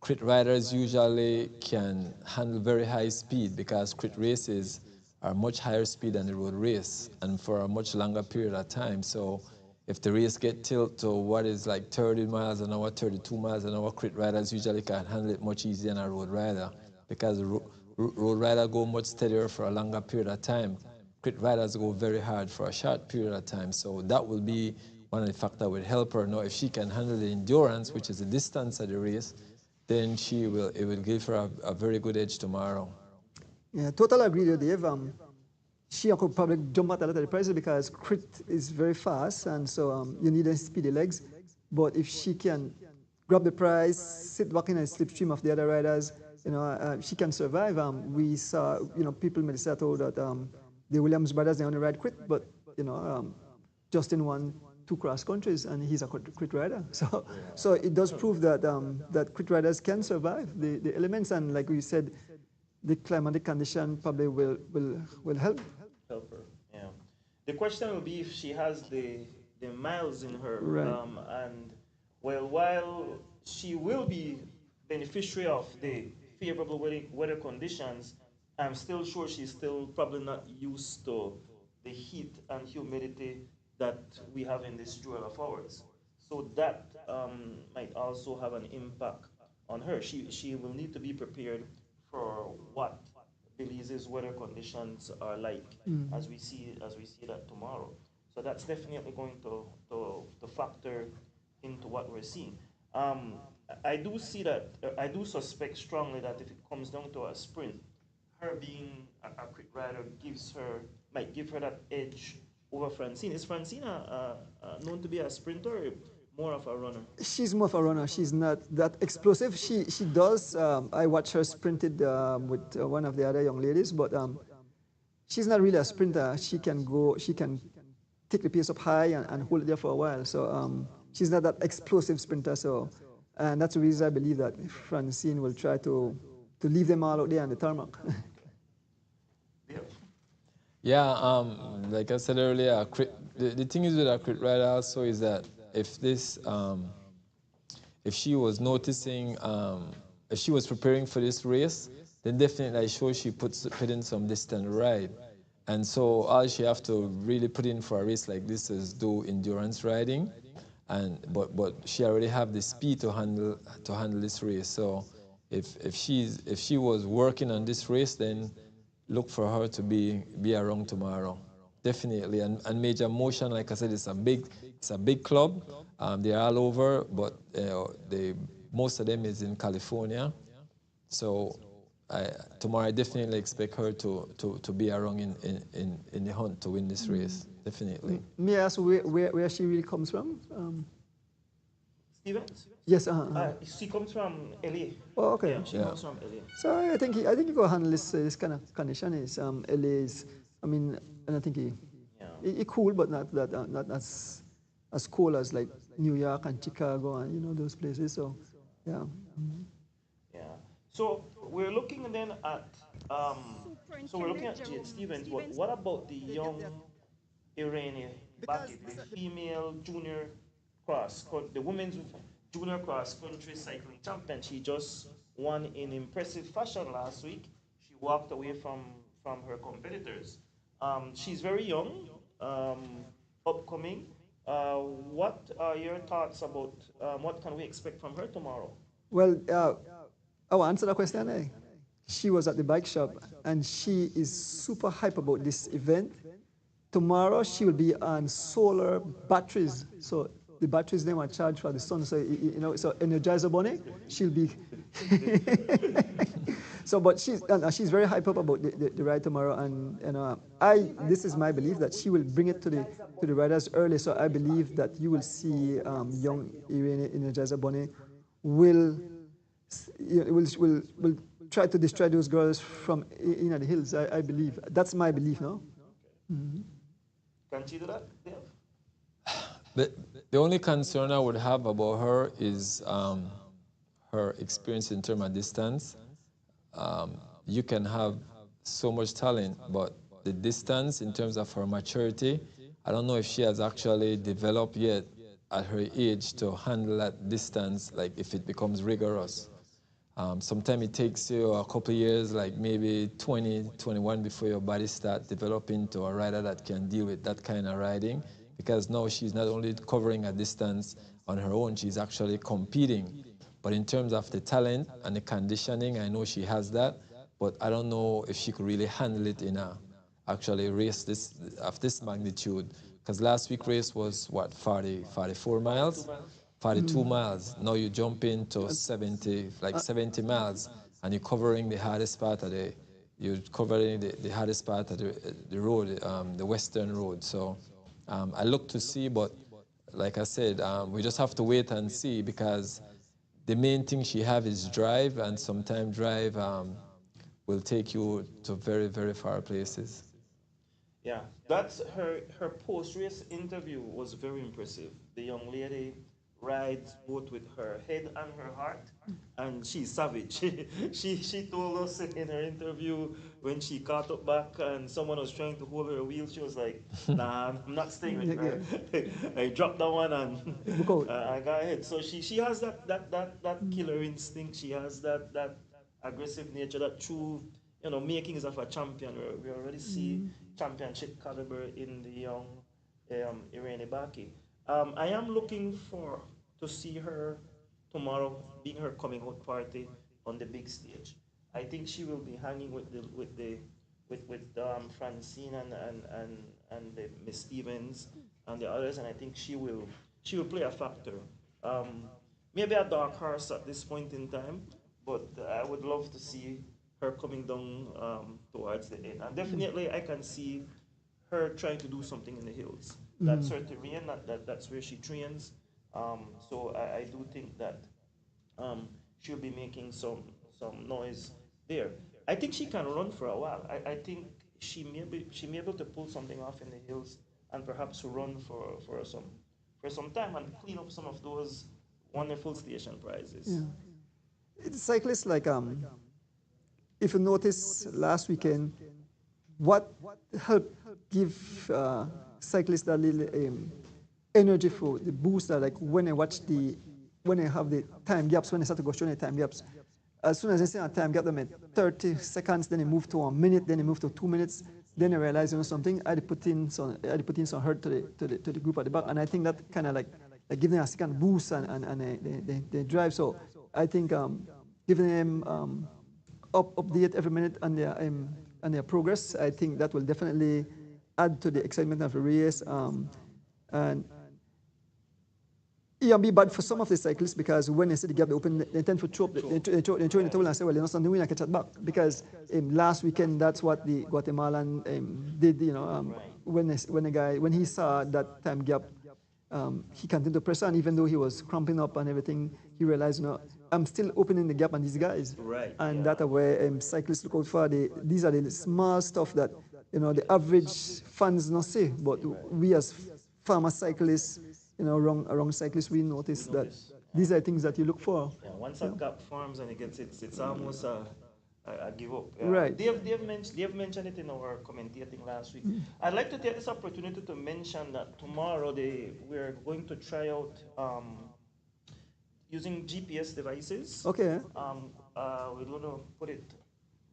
Speaker 5: Crit riders usually can handle very high speed because crit races are much higher speed than the road race and for a much longer period of time. So if the race get tilt to what is like 30 miles an hour, 32 miles an hour, crit riders usually can handle it much easier than a road rider because the road rider go much steadier for a longer period of time. Crit riders go very hard for a short period of time. So that will be one of the factors that will help her. Now, if she can handle the endurance, which is the distance of the race, then it will give her a very good edge tomorrow.
Speaker 4: Yeah, totally agree with you, Dave. She could probably jump at a lot of the prices because crit is very fast, and so you need a speedy legs. But if she can grab the prize, sit back in a slipstream of the other riders, she can survive. We saw, people may say that the Williams brothers, they only ride crit, but, Justin won 2 cross countries, and he's a crit rider. So it does prove that that crit riders can survive the elements, and like we said, the climatic condition probably will help.
Speaker 10: Help her, yeah. The question will be if she has the miles in her,
Speaker 4: right.
Speaker 10: And while she will be beneficiary of the favorable weather conditions, I'm still sure she's still probably not used to the heat and humidity that we have in this jewel of ours. So that might also have an impact on her. She will need to be prepared for what Belize's weather conditions are like as we see that tomorrow. So that's definitely going to factor into what we're seeing. I do suspect strongly that if it comes down to a sprint, her being a quick rider might give her that edge over Francine. Is Francine known to be a sprinter or more of a runner?
Speaker 4: She's more of a runner. She's not that explosive. She does. I watched her sprinted with one of the other young ladies, but she's not really a sprinter. She can take the pace up high and hold it there for a while. So she's not that explosive sprinter. So, and that's the reason I believe that Francine will try to leave them all out there on the tarmac.
Speaker 5: Yeah, like I said earlier, the thing is with a crit rider also is that if she was noticing, if she was preparing for this race, then definitely I sure she put in some distance ride. And so all she have to really put in for a race like this is do endurance riding, but she already have the speed to handle this race. So if she was working on this race, then look for her to be around tomorrow, definitely. And Major Motion, like I said, it's a big club. They're all over, but most of them is in California. So tomorrow I definitely expect her to be around in the hunt to win this race, definitely.
Speaker 4: May I ask where she really comes from?
Speaker 10: Stevens?
Speaker 4: Yes.
Speaker 10: She comes from LA.
Speaker 4: Oh, okay.
Speaker 10: Yeah, she comes from LA.
Speaker 4: So I think he can handle this kind of condition. Is LA is, and I think he cool, but not as cool as like New York and Chicago and those places. So yeah. Mm-hmm.
Speaker 10: Yeah. So we're looking then at Jade Stevens. But what about the young Irene Bakit, the female junior the women's junior cross country cycling champion? She just won in impressive fashion last week. She walked away from her competitors. She's very young, upcoming. What are your thoughts about what can we expect from her tomorrow?
Speaker 4: Well, I will answer that question. She was at the bike shop, and she is super hype about this event. Tomorrow, she will be on solar batteries. So the batteries then are charged for the sun. So, so Energizer Bunny, she'll be. So, but she's very hype up about the ride tomorrow. And this is my belief that she will bring it to the riders early. So I believe that you will see young Irene Energizer Bunny will try to destroy those girls from in the hills. I believe that's my belief now. Mm-hmm.
Speaker 10: Can she do that? Yeah.
Speaker 5: The only concern I would have about her is her experience in terms of distance. You can have so much talent, but the distance in terms of her maturity, I don't know if she has actually developed yet at her age to handle that distance, like if it becomes rigorous. Sometimes it takes you a couple of years, like maybe 20, 21, before your body starts developing to a rider that can deal with that kind of riding. Because now she's not only covering a distance on her own, she's actually competing. But in terms of the talent and the conditioning, I know she has that, but I don't know if she could really handle it in a actually race of this magnitude. Because last week race was what, 44 miles? 42 miles. Now you jump into 70, like 70 miles, and you're covering the hardest part of the hardest part of the road, the western road. So I look to see, but like I said, we just have to wait and see, because the main thing she have is drive, and sometimes drive will take you to very, very far places.
Speaker 10: Yeah, that's her post-race interview was very impressive. The young lady rides both with her head and her heart, and she's savage. She told us in her interview when she caught up back and someone was trying to hold her wheel, she was like, "Nah, I'm not staying with her." I dropped that one and I got ahead. So she has that killer instinct. She has that aggressive nature, that true, makings of a champion. We already see championship caliber in the young Irene Baki. I am looking to see her tomorrow, being her coming out party on the big stage. I think she will be hanging with Francine and the Miss Stevens and the others, and I think she will play a factor. Maybe a dark horse at this point in time, but I would love to see her coming down towards the end. And definitely, I can see her trying to do something in the hills. That's her terrain. That's where she trains. So I do think that she'll be making some noise there. I think she can run for a while. I think she may be able to pull something off in the hills and perhaps run for some time and clean up some of those wonderful station prizes.
Speaker 4: Yeah. It's cyclists like if you notice last weekend, what helped give cyclists that little energy for the booster, like when I have the time gaps, when I start to go through the time gaps, as soon as I see a time gap, them at 30 seconds, then I move to a minute, then I move to 2 minutes, then I realize, something, I put in some hurt to the group at the back, and I think that kind of like giving them a second boost and they drive. So I think giving them update every minute on their progress, I think that will definitely add to the excitement of the race. And it'll be bad for some of the cyclists, because when they see the gap, they open, they tend to throw up, they throw in the towel and say, well, something we can catch it back. Because last weekend, that's what the Guatemalan did, when he saw that time gap, he continued to press on, even though he was cramping up and everything. He realized, I'm still opening the gap on these guys.
Speaker 10: Right.
Speaker 4: And that way, cyclists look out for these are the small stuff that the average fans not see, but we as farmer cyclists, around cyclists, we notice that these are things that you look for.
Speaker 10: Yeah, once a gap forms and it's almost a give up.
Speaker 4: Right.
Speaker 10: They have mentioned it in our commentating last week. I'd like to take this opportunity to mention that tomorrow we're going to try out using GPS devices.
Speaker 4: Okay.
Speaker 10: We're going to put it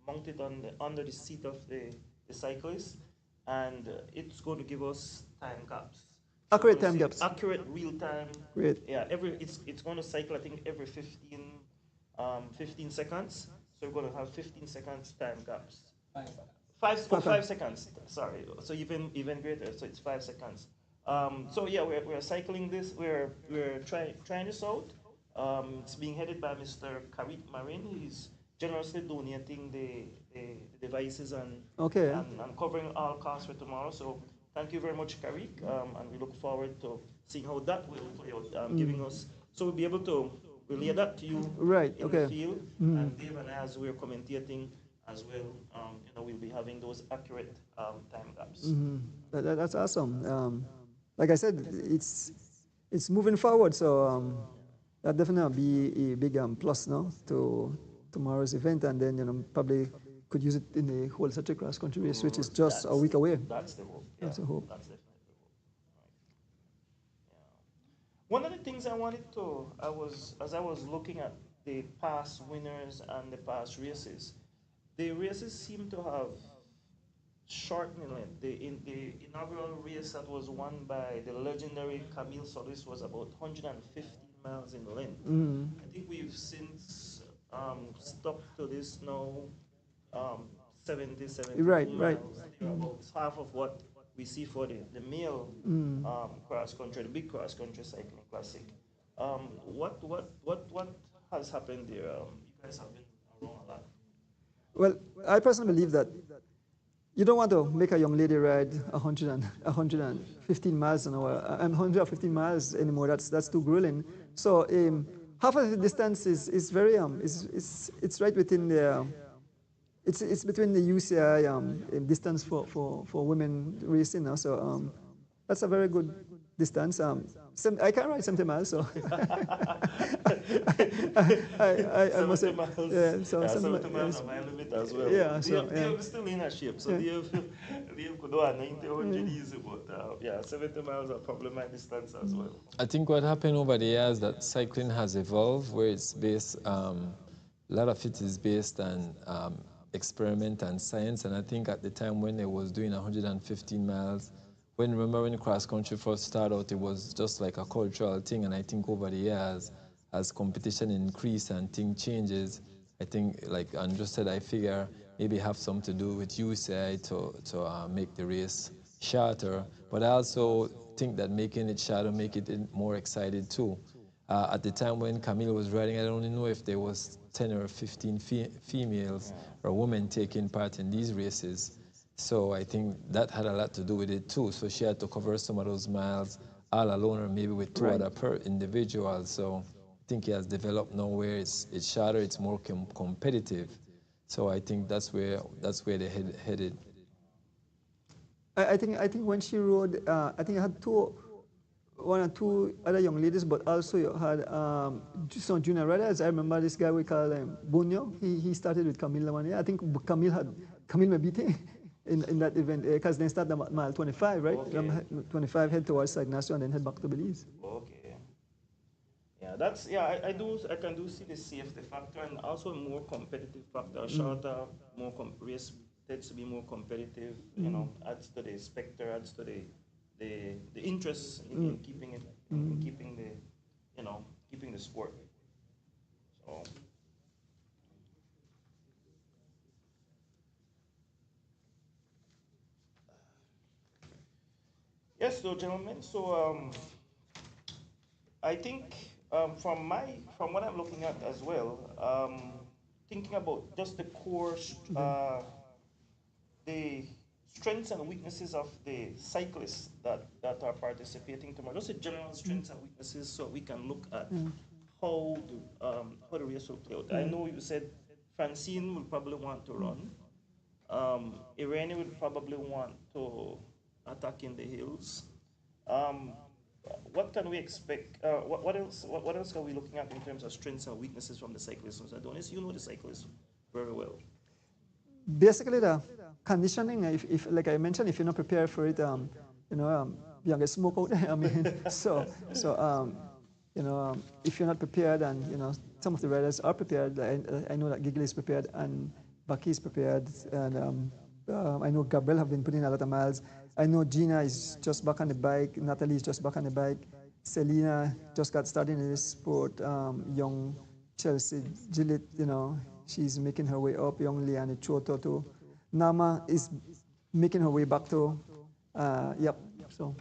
Speaker 10: mounted under the seat of the cyclist, and it's going to give us time gaps.
Speaker 4: Accurate time gaps.
Speaker 10: Accurate real time.
Speaker 4: Great.
Speaker 10: Yeah, it's going to cycle, I think, every 15 seconds. So we're going to have 15 seconds time gaps. 5 seconds. Sorry. So even greater. So it's 5 seconds. So yeah, we're cycling this. We're trying this out. It's being headed by Mr. Karit Marin. He's generously donating the devices and covering all costs for tomorrow. So thank you very much, Karik, and we look forward to seeing how that will play out. Giving us, so we'll be able to relay that to you in the field, and Dave and I, as we're commentating as well, we'll be having those accurate time gaps.
Speaker 4: That's awesome. Like I said, it's moving forward, so that definitely be a big plus now to tomorrow's event, and then probably could use it in the whole Saturday cross country race, which is just a week away.
Speaker 10: That's the hope. Yeah,
Speaker 4: that's the hope.
Speaker 10: That's definitely the hope. Right. Yeah. One of the things I wanted to, as I was looking at the past winners and the past races, the races seem to have shortening it. The inaugural race that was won by the legendary Camille Solis was about 115 miles in length. I think we've since stuck to this now, 70, 72
Speaker 4: Right,
Speaker 10: miles.
Speaker 4: right.
Speaker 10: They're about half of what we see for the male cross country, the big cross country cycling classic. What has happened there? You guys have been around a lot.
Speaker 4: Well, I personally believe that you don't want to make a young lady ride 115 miles an hour. 115 miles anymore. That's too grueling. So half of the distance is very it's right within the it's between the UCI distance for women racing. So that's a very good distance. I can ride 70 miles, so I must say,
Speaker 10: 70 miles.
Speaker 4: yeah. So
Speaker 10: Yeah,
Speaker 4: 70
Speaker 10: 70 miles are my limit as well.
Speaker 4: Yeah, so,
Speaker 10: Dave is still in a shape, so Dave could do a 90, 100 easy, but yeah, 70 miles are probably my distance as well.
Speaker 5: I think what happened over the years that cycling has evolved, where it's based, a lot of it is based on experiment and science. And I think at the time when it was doing 115 miles, remember when cross country first started out, it was just like a cultural thing. And I think over the years, as competition increases and things changes, I think, like Andrew said, I figure maybe have something to do with UCI to make the race shorter. But I also think that making it shorter make it more exciting too. At the time when Camille was riding, I don't even know if there was 10 or 15 females or women taking part in these races. So I think that had a lot to do with it too. So she had to cover some of those miles all alone, or maybe with two other per individual. So I think it has developed now where it's shorter, it's more competitive. So I think that's where they headed.
Speaker 4: I think when she rode, I think I had one or two other young ladies, but also you had some junior riders. I remember this guy we call Bunyo. He started with Camille one year. I think Camille may beat him in that event because they started at mile 25, right?
Speaker 10: Okay.
Speaker 4: 25 head towards San Ignacio and then head back to Belize.
Speaker 10: Okay. Yeah, I can see the safety factor and also a more competitive factor. Shorter, more race tends to be more competitive. You know, adds to the specter, adds to the interest in keeping it, in keeping the sport. So. Yes, so gentlemen. So I think from what I'm looking at as well, thinking about just the core, the strengths and weaknesses of the cyclists that are participating tomorrow. Just the general strengths and weaknesses, so we can look at how the race will play out. I know you said Francine will probably want to run. Irene will probably want to attack in the hills. What can we expect? What else are we looking at in terms of strengths and weaknesses from the cyclists? Adonis, you know the cyclists very well.
Speaker 4: Basically, the conditioning, if like I mentioned, if you're not prepared for it, you get smoke out there. I mean, so if you're not prepared, and some of the riders are prepared. I know that Giggly is prepared and Bucky is prepared, and I know Gabriel have been putting a lot of miles. I know Gina is just back on the bike. Natalie is just back on the bike. Selena just got started in this sport. Young Chelsea Gillett, she's making her way up. Young Liane Choto too. Nama is making her way back to, yep. So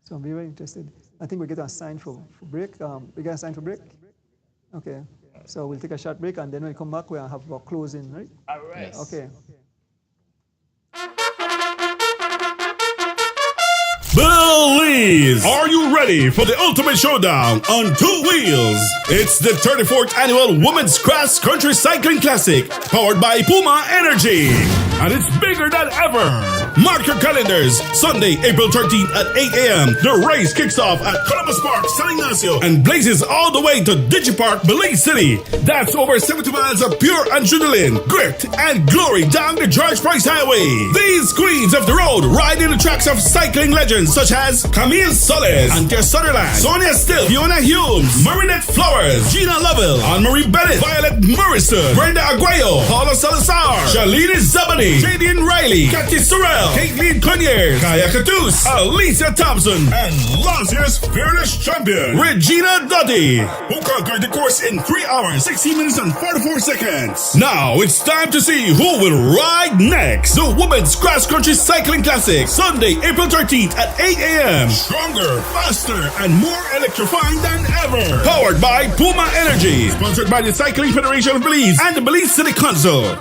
Speaker 4: I'm very interested. I think we get a sign for break. We get a sign for break? Okay. So we'll take a short break, and then when we come back, we'll have our closing, right?
Speaker 10: All right.
Speaker 5: Yes.
Speaker 4: Okay.
Speaker 2: Belize! Are you ready for the ultimate showdown on two wheels? It's the 34th annual Women's Cross Country Cycling Classic, powered by Puma Energy. And it's bigger than ever. Mark your calendars. Sunday, April 13th at 8 a.m. The race kicks off at Columbus Park, San Ignacio, and blazes all the way to DigiPark, Belize City. That's over 70 miles of pure adrenaline, grit, and glory down the George Price Highway. These queens of the road ride in the tracks of cycling legends such as Camille Soles, Antia Sutherland, Sonia Still, Fiona Humes, Marinette Flowers, Gina Lovell, Anne-Marie Bennett, Violet Morrison, Brenda Aguayo, Paula Salazar, Shalini Zabani, Jadian Riley, Kathy Sorrell, Caitlin Conyers, Kaya Catus, Alicia Thompson, and last year's fearless champion, Regina Duddy, who conquered the course in 3 hours, 16 minutes and 44 seconds. Now it's time to see who will ride next. The Women's Cross Country Cycling Classic, Sunday, April 13th at 8 a.m. Stronger, faster, and more electrifying than ever. Powered by Puma Energy. Sponsored by the Cycling Federation of Belize and the Belize City Council.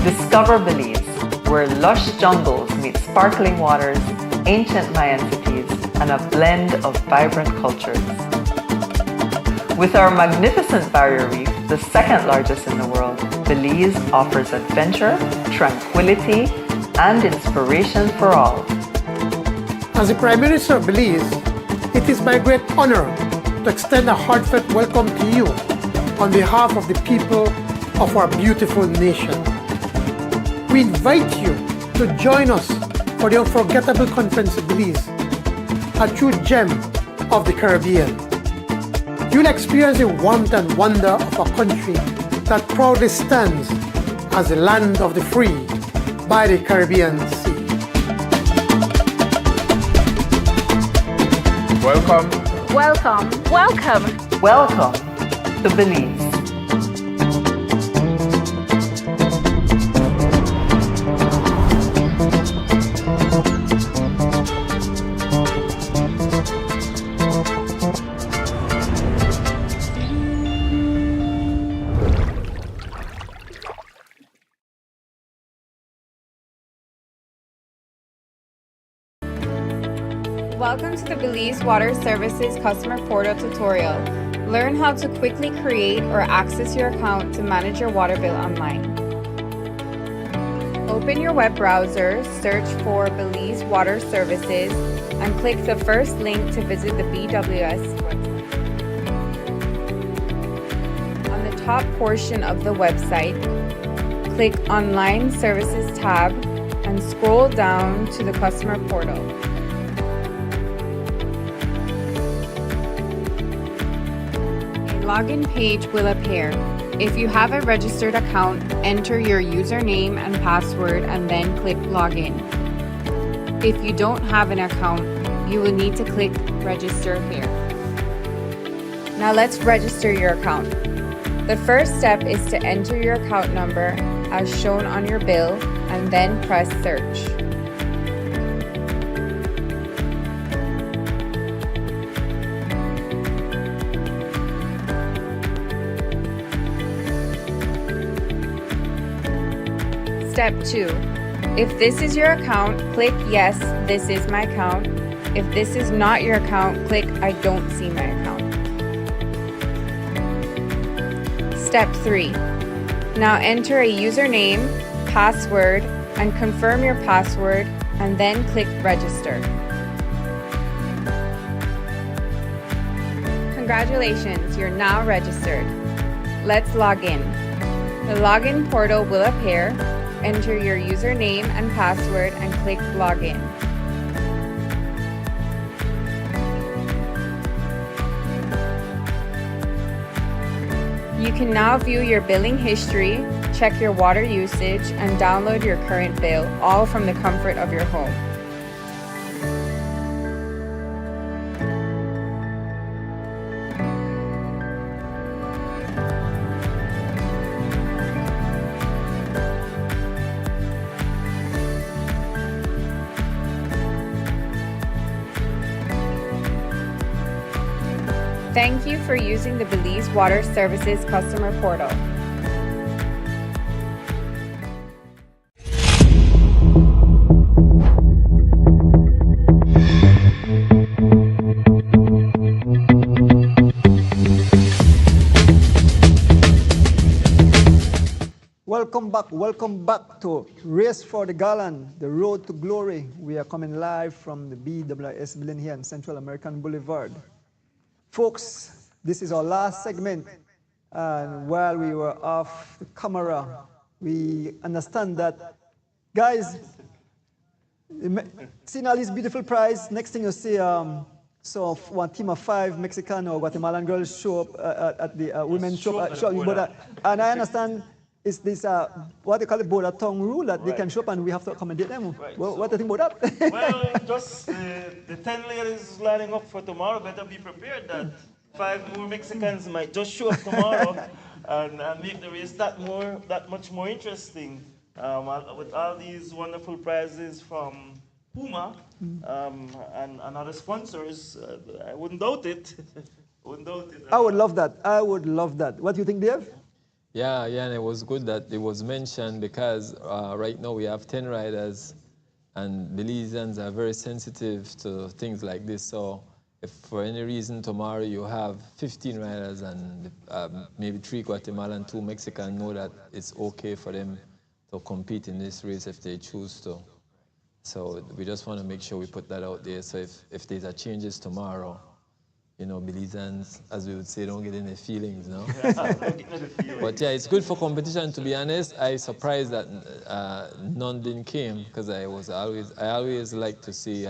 Speaker 6: Discover Belize, where lush jungles meet sparkling waters, ancient Mayan cities, and a blend of vibrant cultures. With our magnificent barrier reef, the second largest in the world, Belize offers adventure, tranquility, and inspiration for all.
Speaker 7: As the Prime Minister of Belize, it is my great honor to extend a heartfelt welcome to you on behalf of the people of our beautiful nation. We invite you to join us for the unforgettable conference in Belize, a true gem of the Caribbean. You'll experience the warmth and wonder of a country that proudly stands as the land of the free by the Caribbean Sea.
Speaker 3: Welcome.
Speaker 9: Welcome. Welcome.
Speaker 6: Welcome to Belize.
Speaker 1: Welcome to the Belize Water Services Customer Portal tutorial. Learn how to quickly create or access your account to manage your water bill online. Open your web browser, search for Belize Water Services, and click the first link to visit the BWS website. On On the top portion of the website, click Online Services tab and scroll down to the customer portal. A login page will appear. If you have a registered account, enter your username and password and then click Login. If you don't have an account, you will need to click Register here. Now let's register your account. The first step is to enter your account number as shown on your bill and then press Search. Step 2. If this is your account, click Yes, this is my account. If this is not your account, click I don't see my account. Step 3. Now enter a username, password, and confirm your password, and then click Register. Congratulations, you're now registered. Let's log in. The login portal will appear. Enter your username and password and click Login. You can now view your billing history, check your water usage, and download your current bill, all from the comfort of your home. Thank you for using the Belize Water Services customer portal.
Speaker 4: Welcome back to Race for the Garland, the road to glory. We are coming live from the BWS building here on Central American Boulevard. Folks, this is our last segment, and while we were off the camera, we understand that, guys, seeing all these beautiful prize, next thing you see, so one team of 5 Mexican or Guatemalan girls show up at the women's shop, and I understand it's this, what they call it, border tongue rule, that they can show up and we have to accommodate them.
Speaker 10: Right.
Speaker 4: Well, what do you think about that?
Speaker 10: Well, just the 10 ladies lining up for tomorrow better be prepared that 5 more Mexicans might just show up tomorrow and make the race that much more interesting. With all these wonderful prizes from Puma and other sponsors, I wouldn't doubt it.
Speaker 4: I would love that. I would love that. What do you think, Dave?
Speaker 5: Yeah, and it was good that it was mentioned because right now we have 10 riders and Belizeans are very sensitive to things like this. So if for any reason tomorrow you have 15 riders and maybe 3 Guatemalan, 2 Mexican, know that it's okay for them to compete in this race if they choose to. So we just want to make sure we put that out there. So if there's a changes tomorrow, you know, Belizeans, as we would say, don't get any feelings, no? But yeah, it's good for competition, to be honest. I'm surprised that none didn't came, because I always like to see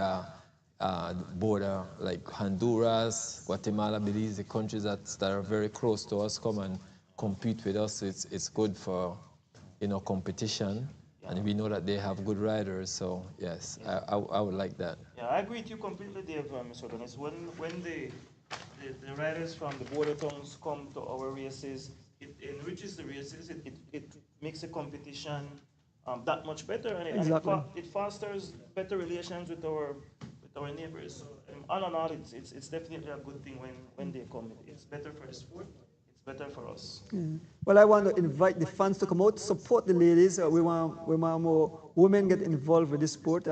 Speaker 5: border, like Honduras, Guatemala, Belize, the countries that are very close to us come and compete with us. So it's good for, you know, competition. And we know that they have good riders, so yes, I would like that.
Speaker 10: Yeah, I agree with you completely, Dave, Mr. Dennis. When the riders from the border towns come to our races, it enriches the races, it makes the competition that much better, and it fosters better relations with our neighbors. So, all in all, it's definitely a good thing when they come. It's better for the sport. Better for us.
Speaker 4: Well, I want to invite the fans to come out, support the ladies. We want more women get involved with this sport.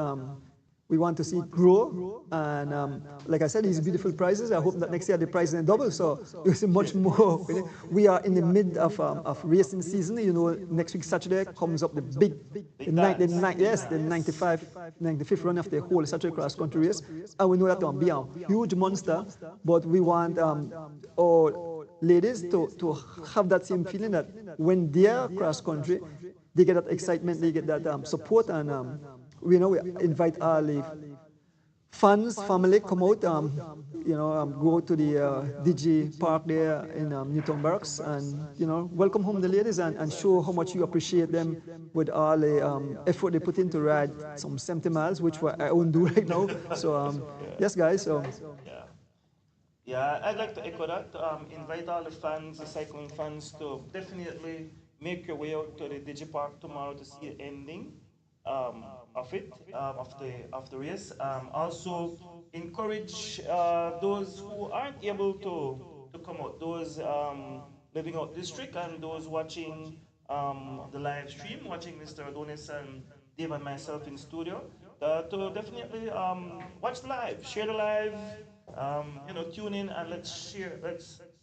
Speaker 4: We want to see it grow. And like I said, these beautiful prizes. I hope that next year the prize is double, so you see much more. We are in the mid of racing season. You know, next week Saturday comes up the 95th run of the whole Saturday cross country race. And we know that will be a huge monster, but we want ladies to have that same feeling that when they are cross country, they get that excitement, they get that support, and we invite all the fans, family come out, go to the DG Park there in Newton Barracks, and welcome home the ladies and show how much you appreciate them with all the effort they put in to ride some 70 miles, which I won't do right now. So yes, guys. So.
Speaker 10: Yeah, I'd like to echo that. Invite all the fans, the cycling fans, to definitely make your way out to the Digi Park tomorrow to see the ending of the race. Also, encourage those who aren't able to come out, those living out district and those watching the live stream, watching Mr. Adonis and Dave and myself in studio, to definitely watch live, share the live. Tune in and let's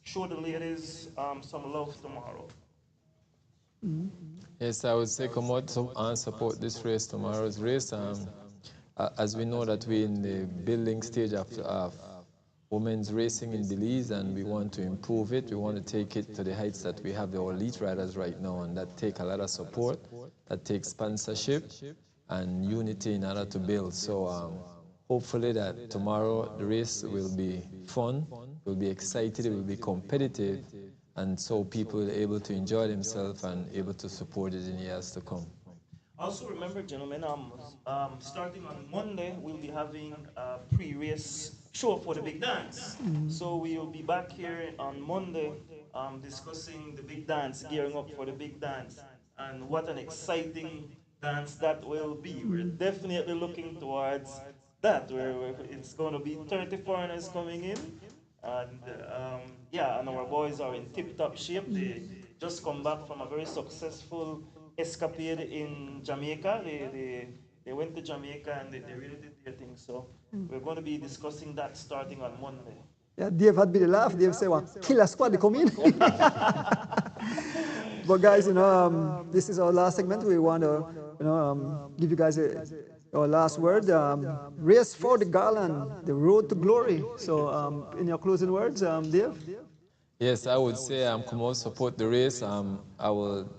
Speaker 10: show the ladies some love tomorrow.
Speaker 5: Yes, I would say come out and support this race, tomorrow's race. As we know that we're in the building stage of women's racing in Belize, and we want to improve it. We want to take it to the heights that we have the elite riders right now, and that take a lot of support, that takes sponsorship and unity in order to build. So hopefully that tomorrow the race will be fun, will be excited, it will be competitive, and so people will be able to enjoy themselves and able to support it in years to come.
Speaker 10: Also remember, gentlemen, starting on Monday, we'll be having a pre-race show for the big dance. So we will be back here on Monday discussing the big dance, gearing up for the big dance, and what an exciting dance that will be. We're definitely looking towards that, where it's going to be 30 foreigners coming in, and and our boys are in tip-top shape. They just come back from a very successful escapade in Jamaica. They went to Jamaica and they really did their thing. So we're going to be discussing that starting on Monday.
Speaker 4: Yeah, Dave had been the laugh. Dave said, well, killer squad, they come in. But guys, this is our last segment. We want to, give you guys our last word. Race for the Garland, the road to glory. So in your closing words, Dave?
Speaker 5: Yes, I would say come out, support the race. I will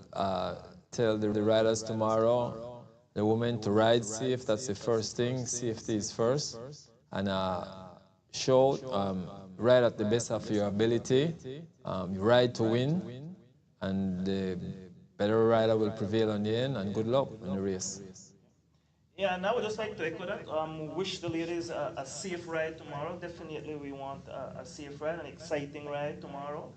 Speaker 5: tell the riders tomorrow, the women to ride safe. That's the first thing. Safety is first. And ride at the best of your ability. Ride to win. And the better rider will prevail on the end. And good luck in the race.
Speaker 10: Yeah, and I would just like to echo that. Wish the ladies a safe ride tomorrow. Definitely, we want a safe ride, an exciting ride tomorrow.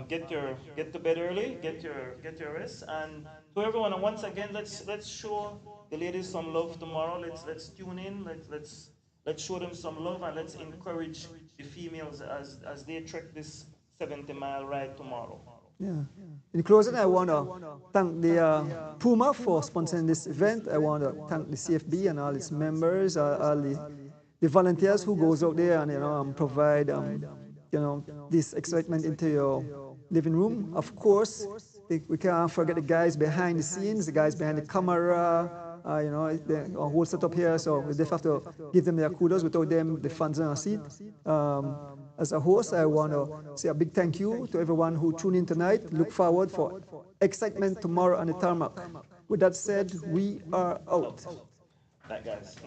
Speaker 10: Get to bed early, get your rest, and to everyone. And once again, let's show the ladies some love tomorrow. Let's tune in. Let's show them some love, and let's encourage the females as they trek this 70-mile ride tomorrow.
Speaker 4: Yeah. In closing, I want to thank the Puma for sponsoring this event. I want to thank the CFB and all its members, all the volunteers who goes out there and provide this excitement into your living room. Of course, we can't forget the guys behind the scenes, the guys behind the camera. The whole setup here, so we just have to give them their kudos. Without them, the fans in our seat. As a host, I want to say a big thank you to everyone who tuned in tonight. Look forward for excitement tomorrow on the tarmac. With that said, we are out.
Speaker 10: Bye, guys.